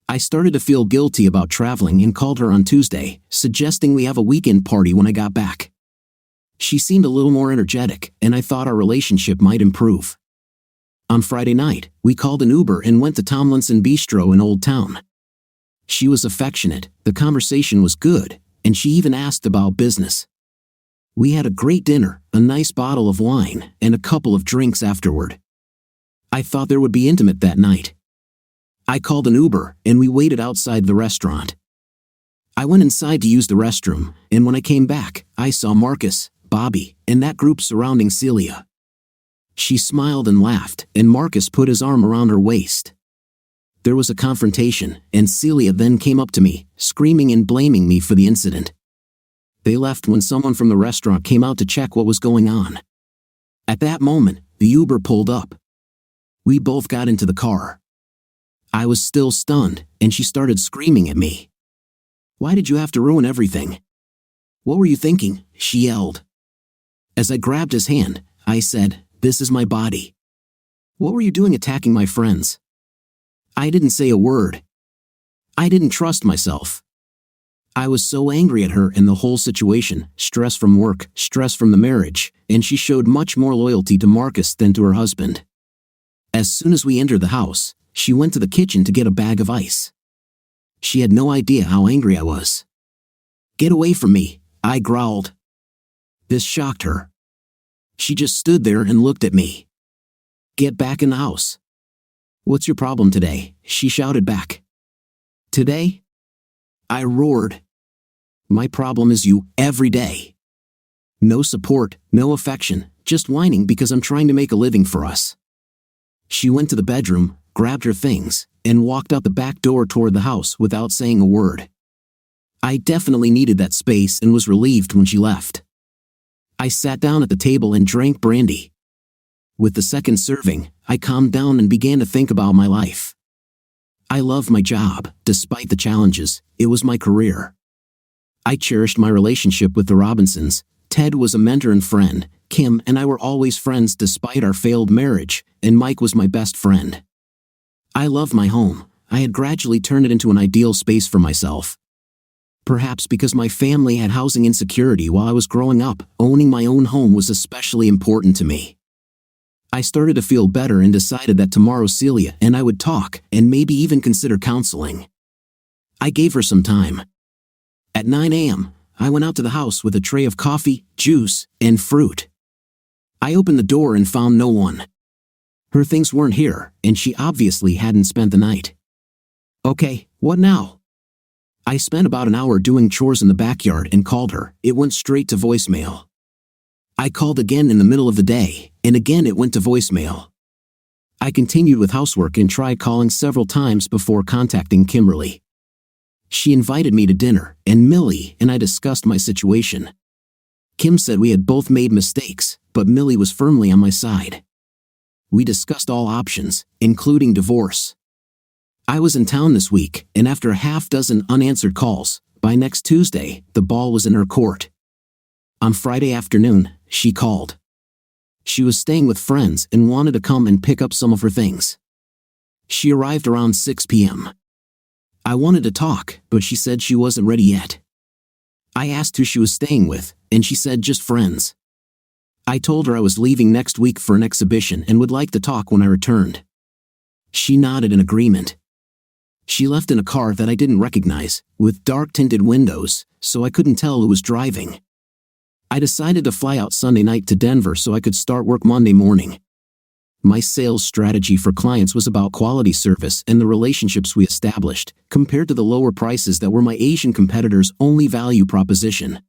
I started to feel guilty about traveling and called her on Tuesday, suggesting we have a weekend party when I got back. She seemed a little more energetic, and I thought our relationship might improve. On Friday night, we called an Uber and went to Tomlinson Bistro in Old Town. She was affectionate, the conversation was good, and she even asked about business. We had a great dinner, a nice bottle of wine, and a couple of drinks afterward. I thought there would be intimate that night. I called an Uber, and we waited outside the restaurant. I went inside to use the restroom, and when I came back, I saw Marcus, Bobby, and that group surrounding Celia. She smiled and laughed, and Marcus put his arm around her waist. There was a confrontation, and Celia then came up to me, screaming and blaming me for the incident. They left when someone from the restaurant came out to check what was going on. At that moment, the Uber pulled up. We both got into the car. I was still stunned, and she started screaming at me. "Why did you have to ruin everything? What were you thinking?" she yelled. As I grabbed his hand, I said, "This is my body. What were you doing attacking my friends?" I didn't say a word. I didn't trust myself. I was so angry at her and the whole situation, stress from work, stress from the marriage, and she showed much more loyalty to Marcus than to her husband. As soon as we entered the house, she went to the kitchen to get a bag of ice. She had no idea how angry I was. "Get away from me," I growled. This shocked her. She just stood there and looked at me. "Get back in the house." "What's your problem today?" she shouted back. "Today?" I roared. "My problem is you, every day. No support, no affection, just whining because I'm trying to make a living for us." She went to the bedroom, grabbed her things, and walked out the back door toward the house without saying a word. I definitely needed that space and was relieved when she left. I sat down at the table and drank brandy. With the second serving, I calmed down and began to think about my life. I loved my job, despite the challenges. It was my career. I cherished my relationship with the Robinsons. Ted was a mentor and friend. Kim and I were always friends despite our failed marriage, and Mike was my best friend. I loved my home. I had gradually turned it into an ideal space for myself. Perhaps because my family had housing insecurity while I was growing up, owning my own home was especially important to me. I started to feel better and decided that tomorrow Celia and I would talk and maybe even consider counseling. I gave her some time. At 9 a.m., I went out to the house with a tray of coffee, juice, and fruit. I opened the door and found no one. Her things weren't here, and she obviously hadn't spent the night. Okay, what now? I spent about an hour doing chores in the backyard and called her. It went straight to voicemail. I called again in the middle of the day, and again it went to voicemail. I continued with housework and tried calling several times before contacting Kimberly. She invited me to dinner, and Millie and I discussed my situation. Kim said we had both made mistakes, but Millie was firmly on my side. We discussed all options, including divorce. I was in town this week, and after a half-dozen unanswered calls, by next Tuesday, the ball was in her court. On Friday afternoon, she called. She was staying with friends and wanted to come and pick up some of her things. She arrived around 6 p.m. I wanted to talk, but she said she wasn't ready yet. I asked who she was staying with, and she said just friends. I told her I was leaving next week for an exhibition and would like to talk when I returned. She nodded in agreement. She left in a car that I didn't recognize, with dark-tinted windows, so I couldn't tell who was driving. I decided to fly out Sunday night to Denver so I could start work Monday morning. My sales strategy for clients was about quality service and the relationships we established, compared to the lower prices that were my Asian competitors' only value proposition.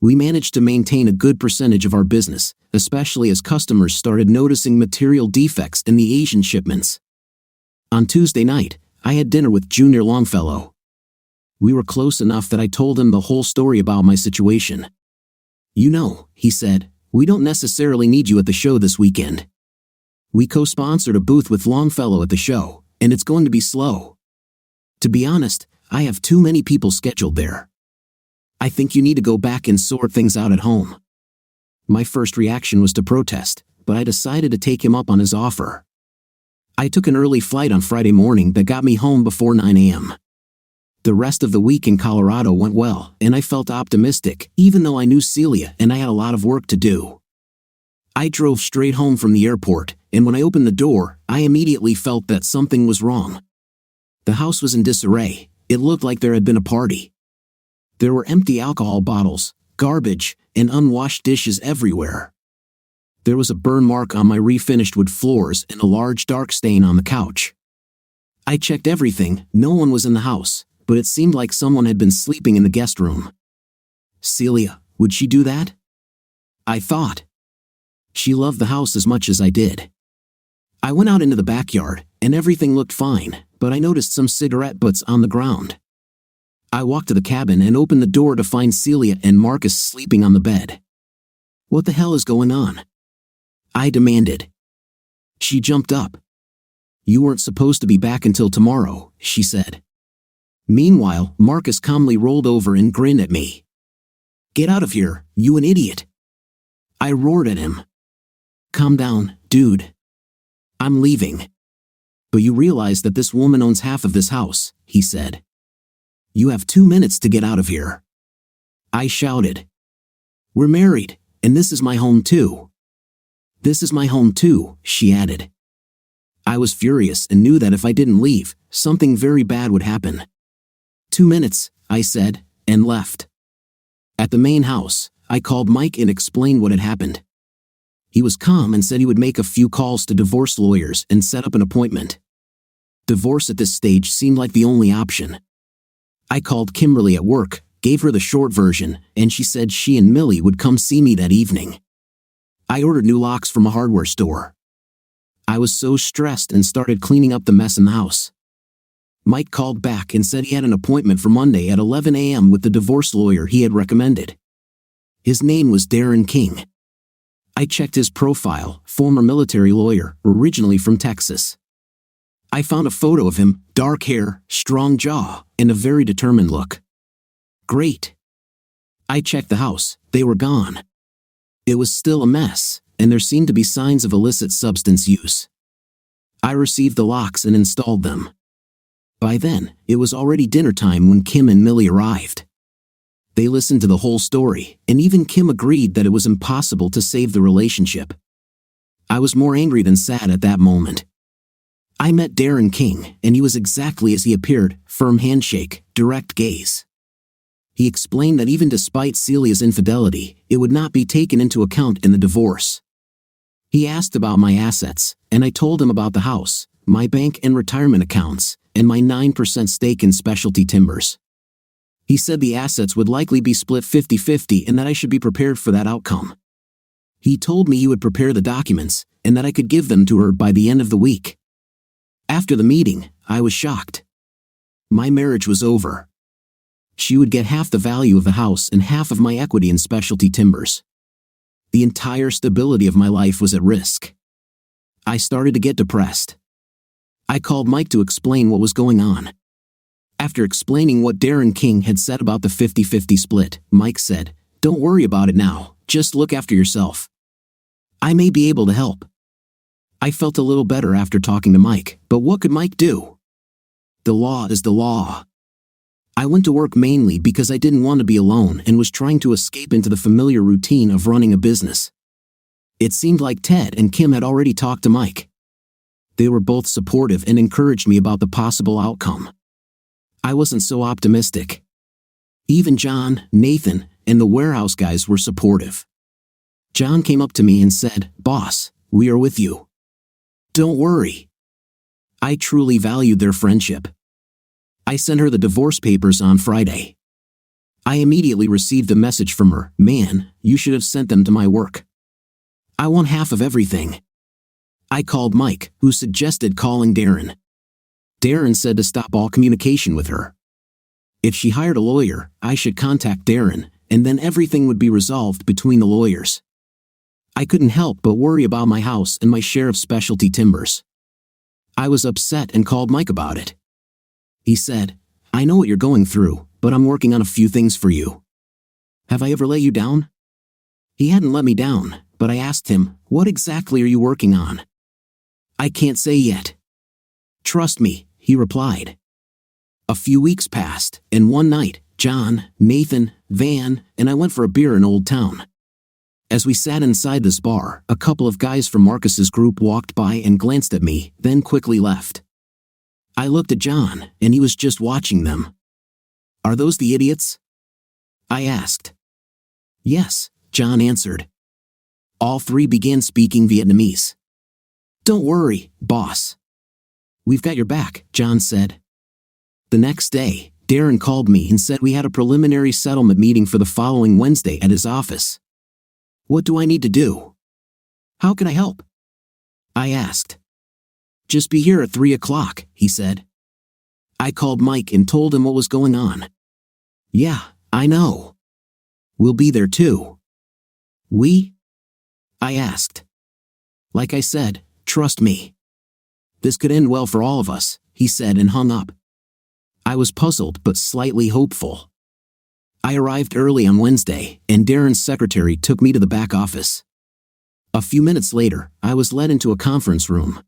We managed to maintain a good percentage of our business, especially as customers started noticing material defects in the Asian shipments. On Tuesday night, I had dinner with Junior Longfellow. We were close enough that I told him the whole story about my situation. "You know," he said, "we don't necessarily need you at the show this weekend. We co-sponsored a booth with Longfellow at the show, and it's going to be slow. To be honest, I have too many people scheduled there. I think you need to go back and sort things out at home." My first reaction was to protest, but I decided to take him up on his offer. I took an early flight on Friday morning that got me home before 9 a.m. The rest of the week in Colorado went well, and I felt optimistic, even though I knew Celia and I had a lot of work to do. I drove straight home from the airport, and when I opened the door, I immediately felt that something was wrong. The house was in disarray. It looked like there had been a party. There were empty alcohol bottles, garbage, and unwashed dishes everywhere. There was a burn mark on my refinished wood floors and a large dark stain on the couch. I checked everything. No one was in the house, but it seemed like someone had been sleeping in the guest room. Celia, would she do that? I thought. She loved the house as much as I did. I went out into the backyard, and everything looked fine, but I noticed some cigarette butts on the ground. I walked to the cabin and opened the door to find Celia and Marcus sleeping on the bed. "What the hell is going on?" I demanded. She jumped up. "You weren't supposed to be back until tomorrow," she said. Meanwhile, Marcus calmly rolled over and grinned at me. "Get out of here, you an idiot." I roared at him. "Calm down, dude. I'm leaving." "But you realize that this woman owns half of this house," he said. "You have 2 minutes to get out of here." I shouted. "We're married, and this is my home too." "This is my home too," she added. I was furious and knew that if I didn't leave, something very bad would happen. 2 minutes, I said, and left. At the main house, I called Mike and explained what had happened. He was calm and said he would make a few calls to divorce lawyers and set up an appointment. Divorce at this stage seemed like the only option. I called Kimberly at work, gave her the short version, and she said she and Millie would come see me that evening. I ordered new locks from a hardware store. I was so stressed and started cleaning up the mess in the house. Mike called back and said he had an appointment for Monday at 11 a.m. with the divorce lawyer he had recommended. His name was Darren King. I checked his profile, former military lawyer, originally from Texas. I found a photo of him, dark hair, strong jaw, and a very determined look. Great. I checked the house, they were gone. It was still a mess, and there seemed to be signs of illicit substance use. I received the locks and installed them. By then, it was already dinner time when Kim and Millie arrived. They listened to the whole story, and even Kim agreed that it was impossible to save the relationship. I was more angry than sad at that moment. I met Darren King, and he was exactly as he appeared, firm handshake, direct gaze. He explained that even despite Celia's infidelity, it would not be taken into account in the divorce. He asked about my assets, and I told him about the house, my bank and retirement accounts, and my 9% stake in Specialty Timbers. He said the assets would likely be split 50-50 and that I should be prepared for that outcome. He told me he would prepare the documents, and that I could give them to her by the end of the week. After the meeting, I was shocked. My marriage was over. She would get half the value of the house and half of my equity in Specialty Timbers. The entire stability of my life was at risk. I started to get depressed. I called Mike to explain what was going on. After explaining what Darren King had said about the 50-50 split, Mike said, "Don't worry about it now, just look after yourself. I may be able to help." I felt a little better after talking to Mike, but what could Mike do? The law is the law. I went to work mainly because I didn't want to be alone and was trying to escape into the familiar routine of running a business. It seemed like Ted and Kim had already talked to Mike. They were both supportive and encouraged me about the possible outcome. I wasn't so optimistic. Even John, Nathan, and the warehouse guys were supportive. John came up to me and said, "Boss, we are with you. Don't worry." I truly valued their friendship. I sent her the divorce papers on Friday. I immediately received a message from her, "Man, you should have sent them to my work. I want half of everything." I called Mike, who suggested calling Darren. Darren said to stop all communication with her. If she hired a lawyer, I should contact Darren, and then everything would be resolved between the lawyers. I couldn't help but worry about my house and my share of Specialty Timbers. I was upset and called Mike about it. He said, "I know what you're going through, but I'm working on a few things for you." Have I ever let you down? He hadn't let me down, but I asked him, "What exactly are you working on?" "I can't say yet." "Trust me," he replied. A few weeks passed, and one night, John, Nathan, Van, and I went for a beer in Old Town. As we sat inside this bar, a couple of guys from Marcus's group walked by and glanced at me, then quickly left. I looked at John, and he was just watching them. "Are those the idiots?" I asked. "Yes," John answered. All three began speaking Vietnamese. "Don't worry, boss. We've got your back," John said. The next day, Darren called me and said we had a preliminary settlement meeting for the following Wednesday at his office. "What do I need to do? How can I help?" I asked. "Just be here at 3 o'clock, he said. I called Mike and told him what was going on. "Yeah, I know. We'll be there too." "We?" I asked. "Like I said, trust me. This could end well for all of us," he said and hung up. I was puzzled but slightly hopeful. I arrived early on Wednesday, and Darren's secretary took me to the back office. A few minutes later, I was led into a conference room.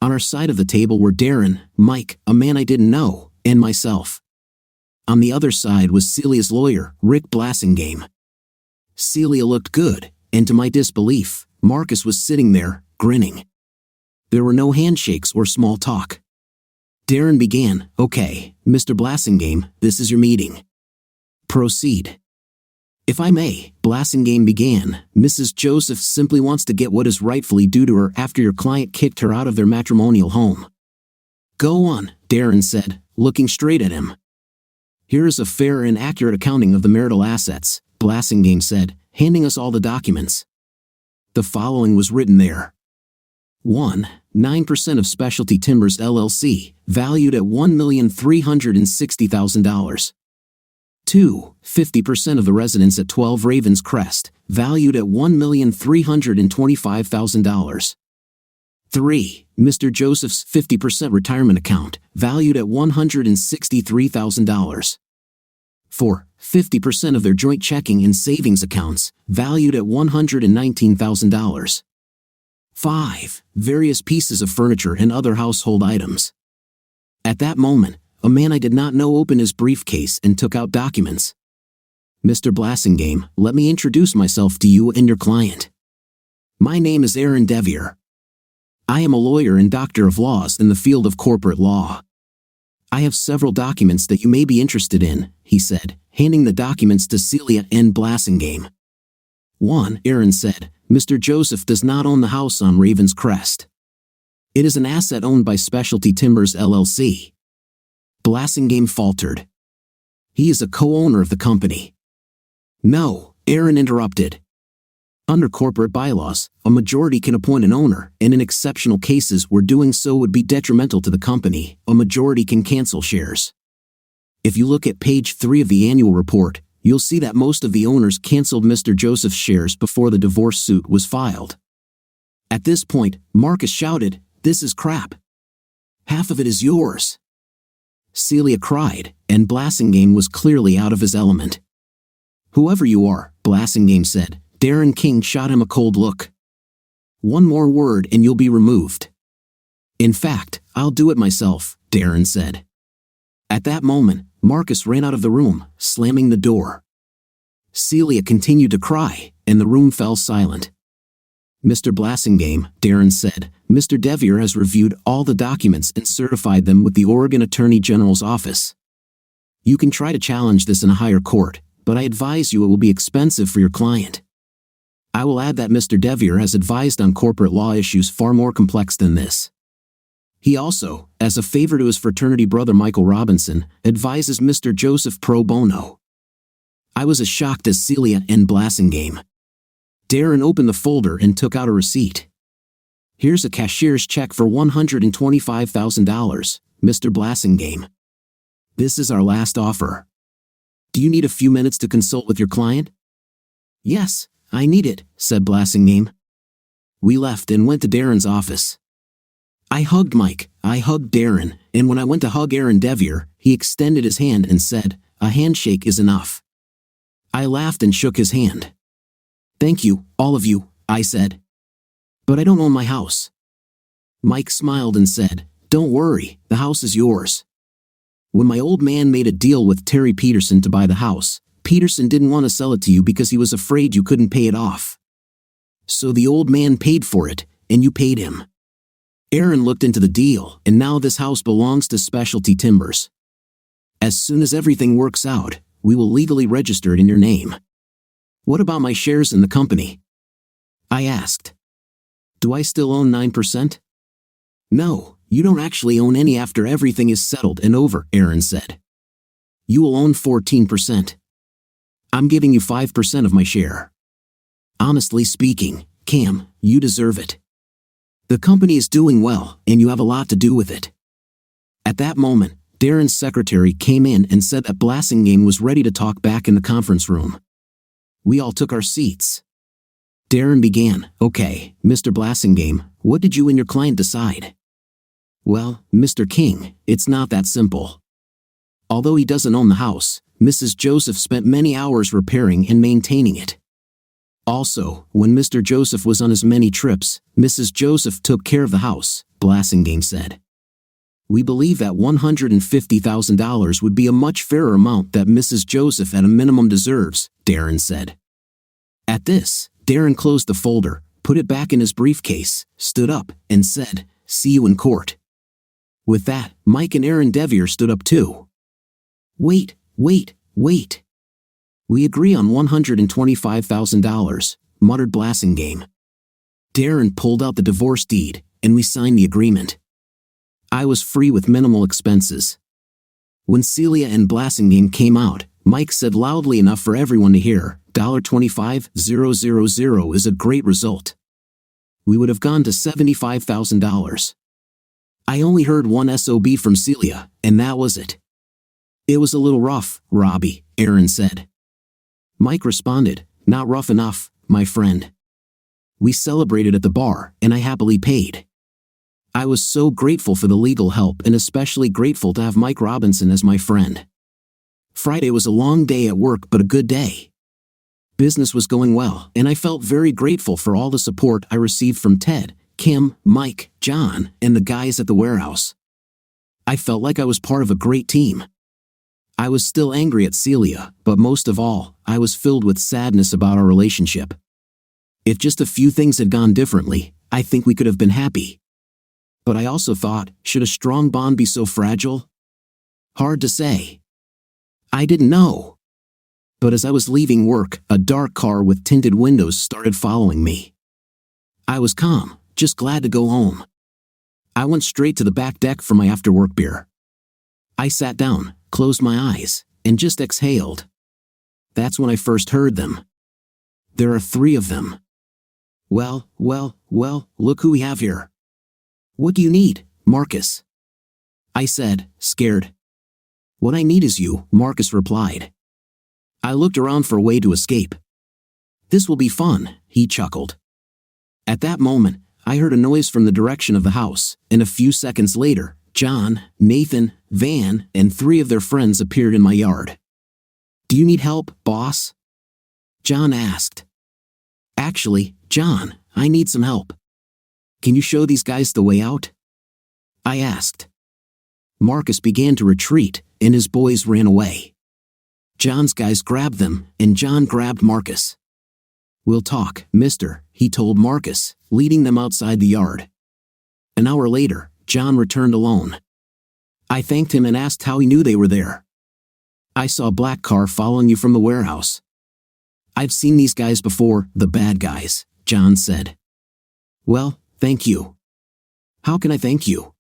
On our side of the table were Darren, Mike, a man I didn't know, and myself. On the other side was Celia's lawyer, Rick Blassingame. Celia looked good, and to my disbelief, Marcus was sitting there, grinning. There were no handshakes or small talk. Darren began, "Okay, Mr. Blassingame, this is your meeting. Proceed." "If I may," Blassingame began, "Mrs. Joseph simply wants to get what is rightfully due to her after your client kicked her out of their matrimonial home." "Go on," Darren said, looking straight at him. "Here is a fair and accurate accounting of the marital assets," Blassingame said, handing us all the documents. The following was written there. 1. 9% of Specialty Timbers LLC, valued at $1,360,000. 2. 50% of the residence at 12 Ravens Crest, valued at $1,325,000. 3. Mr. Joseph's 50% retirement account, valued at $163,000. 4. 50% of their joint checking and savings accounts, valued at $119,000. 5. Various pieces of furniture and other household items. At that moment, a man I did not know opened his briefcase and took out documents. "Mr. Blassingame, let me introduce myself to you and your client. My name is Aaron Devier. I am a lawyer and doctor of laws in the field of corporate law. I have several documents that you may be interested in," he said, handing the documents to Celia and Blassingame. 1. Aaron said, "Mr. Joseph does not own the house on Ravens Crest. It is an asset owned by Specialty Timbers LLC." Blassingame faltered. "He is a co-owner of the company." "No," Aaron interrupted. "Under corporate bylaws, a majority can appoint an owner, and in exceptional cases where doing so would be detrimental to the company, a majority can cancel shares. If you look at page 3 of the annual report, you'll see that most of the owners canceled Mr. Joseph's shares before the divorce suit was filed." At this point, Marcus shouted, "This is crap. Half of it is yours." Celia cried, and Blassingame was clearly out of his element. "Whoever you are," Blassingame said, Darren King shot him a cold look. "One more word and you'll be removed." "In fact, I'll do it myself," Darren said. At that moment, Marcus ran out of the room, slamming the door. Celia continued to cry, and the room fell silent. "Mr. Blassingame," Darren said, "Mr. Devier has reviewed all the documents and certified them with the Oregon Attorney General's office. You can try to challenge this in a higher court, but I advise you it will be expensive for your client. I will add that Mr. Devier has advised on corporate law issues far more complex than this. He also, as a favor to his fraternity brother Michael Robinson, advises Mr. Joseph pro bono." I was as shocked as Celia and Blassingame. Darren opened the folder and took out a receipt. "Here's a cashier's check for $125,000, Mr. Blassingame. This is our last offer. Do you need a few minutes to consult with your client?" "Yes, I need it," said Blassingame. We left and went to Darren's office. I hugged Mike, I hugged Darren, and when I went to hug Aaron Devier, he extended his hand and said, "A handshake is enough." I laughed and shook his hand. "Thank you, all of you," I said. "But I don't own my house." Mike smiled and said, "Don't worry, the house is yours." When my old man made a deal with Terry Peterson to buy the house, Peterson didn't want to sell it to you because he was afraid you couldn't pay it off. So the old man paid for it, and you paid him. Aaron looked into the deal, and now this house belongs to Specialty Timbers. As soon as everything works out, we will legally register it in your name. What about my shares in the company?" I asked. "Do I still own 9%? "No, you don't actually own any after everything is settled and over," Aaron said. "You will own 14%. I'm giving you 5% of my share. Honestly speaking, Cam, you deserve it. The company is doing well, and you have a lot to do with it." At that moment, Darren's secretary came in and said that Blassingame was ready to talk back in the conference room. We all took our seats. Darren began, "Okay, Mr. Blassingame, what did you and your client decide?" "Well, Mr. King, it's not that simple. Although he doesn't own the house, Mrs. Joseph spent many hours repairing and maintaining it. Also, when Mr. Joseph was on his many trips, Mrs. Joseph took care of the house, Blasingame said. We believe that $150,000 would be a much fairer amount that Mrs. Joseph at a minimum deserves, Darren said. At this, Darren closed the folder, put it back in his briefcase, stood up, and said, "See you in court." With that, Mike and Aaron Devier stood up too. Wait. We agree on $125,000, muttered Blasingame. Darren pulled out the divorce deed, and we signed the agreement. I was free with minimal expenses. When Celia and Blasingame came out, Mike said loudly enough for everyone to hear, $25,000 is a great result. We would have gone to $75,000. I only heard one SOB from Celia, and that was it. It was a little rough, Robbie, Aaron said. Mike responded, not rough enough, my friend. We celebrated at the bar, and I happily paid. I was so grateful for the legal help and especially grateful to have Mike Robinson as my friend. Friday was a long day at work but a good day. Business was going well, and I felt very grateful for all the support I received from Ted, Kim, Mike, John, and the guys at the warehouse. I felt like I was part of a great team. I was still angry at Celia, but most of all, I was filled with sadness about our relationship. If just a few things had gone differently, I think we could have been happy. But I also thought, should a strong bond be so fragile? Hard to say. I didn't know. But as I was leaving work, a dark car with tinted windows started following me. I was calm, just glad to go home. I went straight to the back deck for my after-work beer. I sat down, closed my eyes, and just exhaled. That's when I first heard them. There are 3 of them. Well, look who we have here. What do you need, Marcus? I said, scared. What I need is you, Marcus replied. I looked around for a way to escape. This will be fun, he chuckled. At that moment, I heard a noise from the direction of the house, and a few seconds later, John, Nathan, Van, and 3 of their friends appeared in my yard. Do you need help, boss? John asked. Actually, John, I need some help. Can you show these guys the way out? I asked. Marcus began to retreat, and his boys ran away. John's guys grabbed them, and John grabbed Marcus. We'll talk, mister, he told Marcus, leading them outside the yard. An hour later, John returned alone. I thanked him and asked how he knew they were there. I saw a black car following you from the warehouse. I've seen these guys before, the bad guys, John said. Well, thank you. How can I thank you?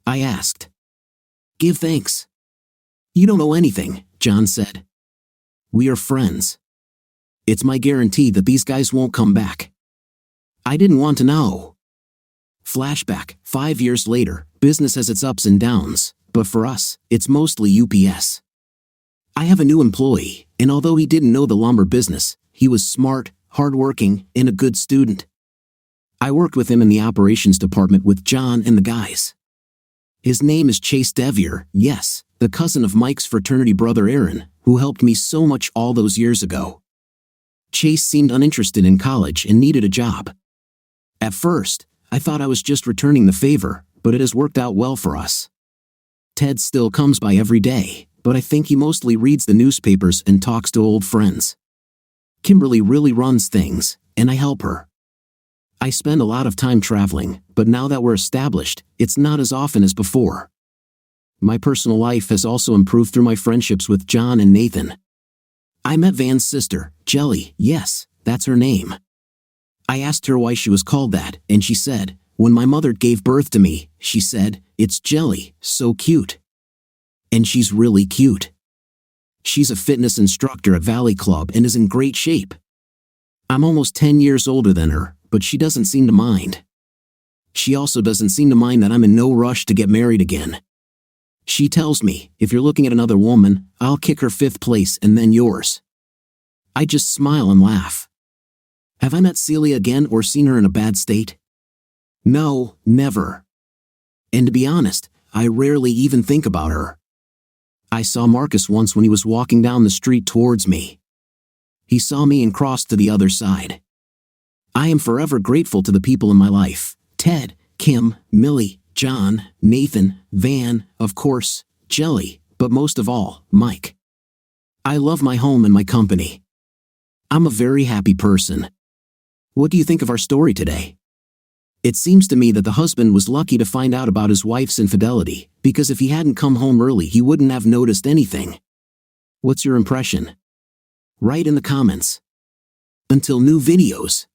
I asked. Give thanks. You don't know anything, John said. We are friends. It's my guarantee that these guys won't come back. I didn't want to know. Flashback, 5 years later, business has its ups and downs, but for us, it's mostly UPS. I have a new employee, and although he didn't know the lumber business, he was smart, hardworking, and a good student. I worked with him in the operations department with John and the guys. His name is Chase Devier, yes, the cousin of Mike's fraternity brother Aaron, who helped me so much all those years ago. Chase seemed uninterested in college and needed a job. At first, I thought I was just returning the favor, but it has worked out well for us. Ted still comes by every day, but I think he mostly reads the newspapers and talks to old friends. Kimberly really runs things, and I help her. I spend a lot of time traveling, but now that we're established, it's not as often as before. My personal life has also improved through my friendships with John and Nathan. I met Van's sister, Jelly, yes, that's her name. I asked her why she was called that, and she said, when my mother gave birth to me, she said, it's Jelly, so cute. And she's really cute. She's a fitness instructor at Valley Club and is in great shape. I'm almost 10 years older than her, but she doesn't seem to mind. She also doesn't seem to mind that I'm in no rush to get married again. She tells me, if you're looking at another woman, I'll kick her 5th place and then yours. I just smile and laugh. Have I met Celia again or seen her in a bad state? No, never. And to be honest, I rarely even think about her. I saw Marcus once when he was walking down the street towards me. He saw me and crossed to the other side. I am forever grateful to the people in my life: Ted, Kim, Millie, John, Nathan, Van, of course, Jelly, but most of all, Mike. I love my home and my company. I'm a very happy person. What do you think of our story today? It seems to me that the husband was lucky to find out about his wife's infidelity, because if he hadn't come home early he wouldn't have noticed anything. What's your impression? Write in the comments. Until new videos.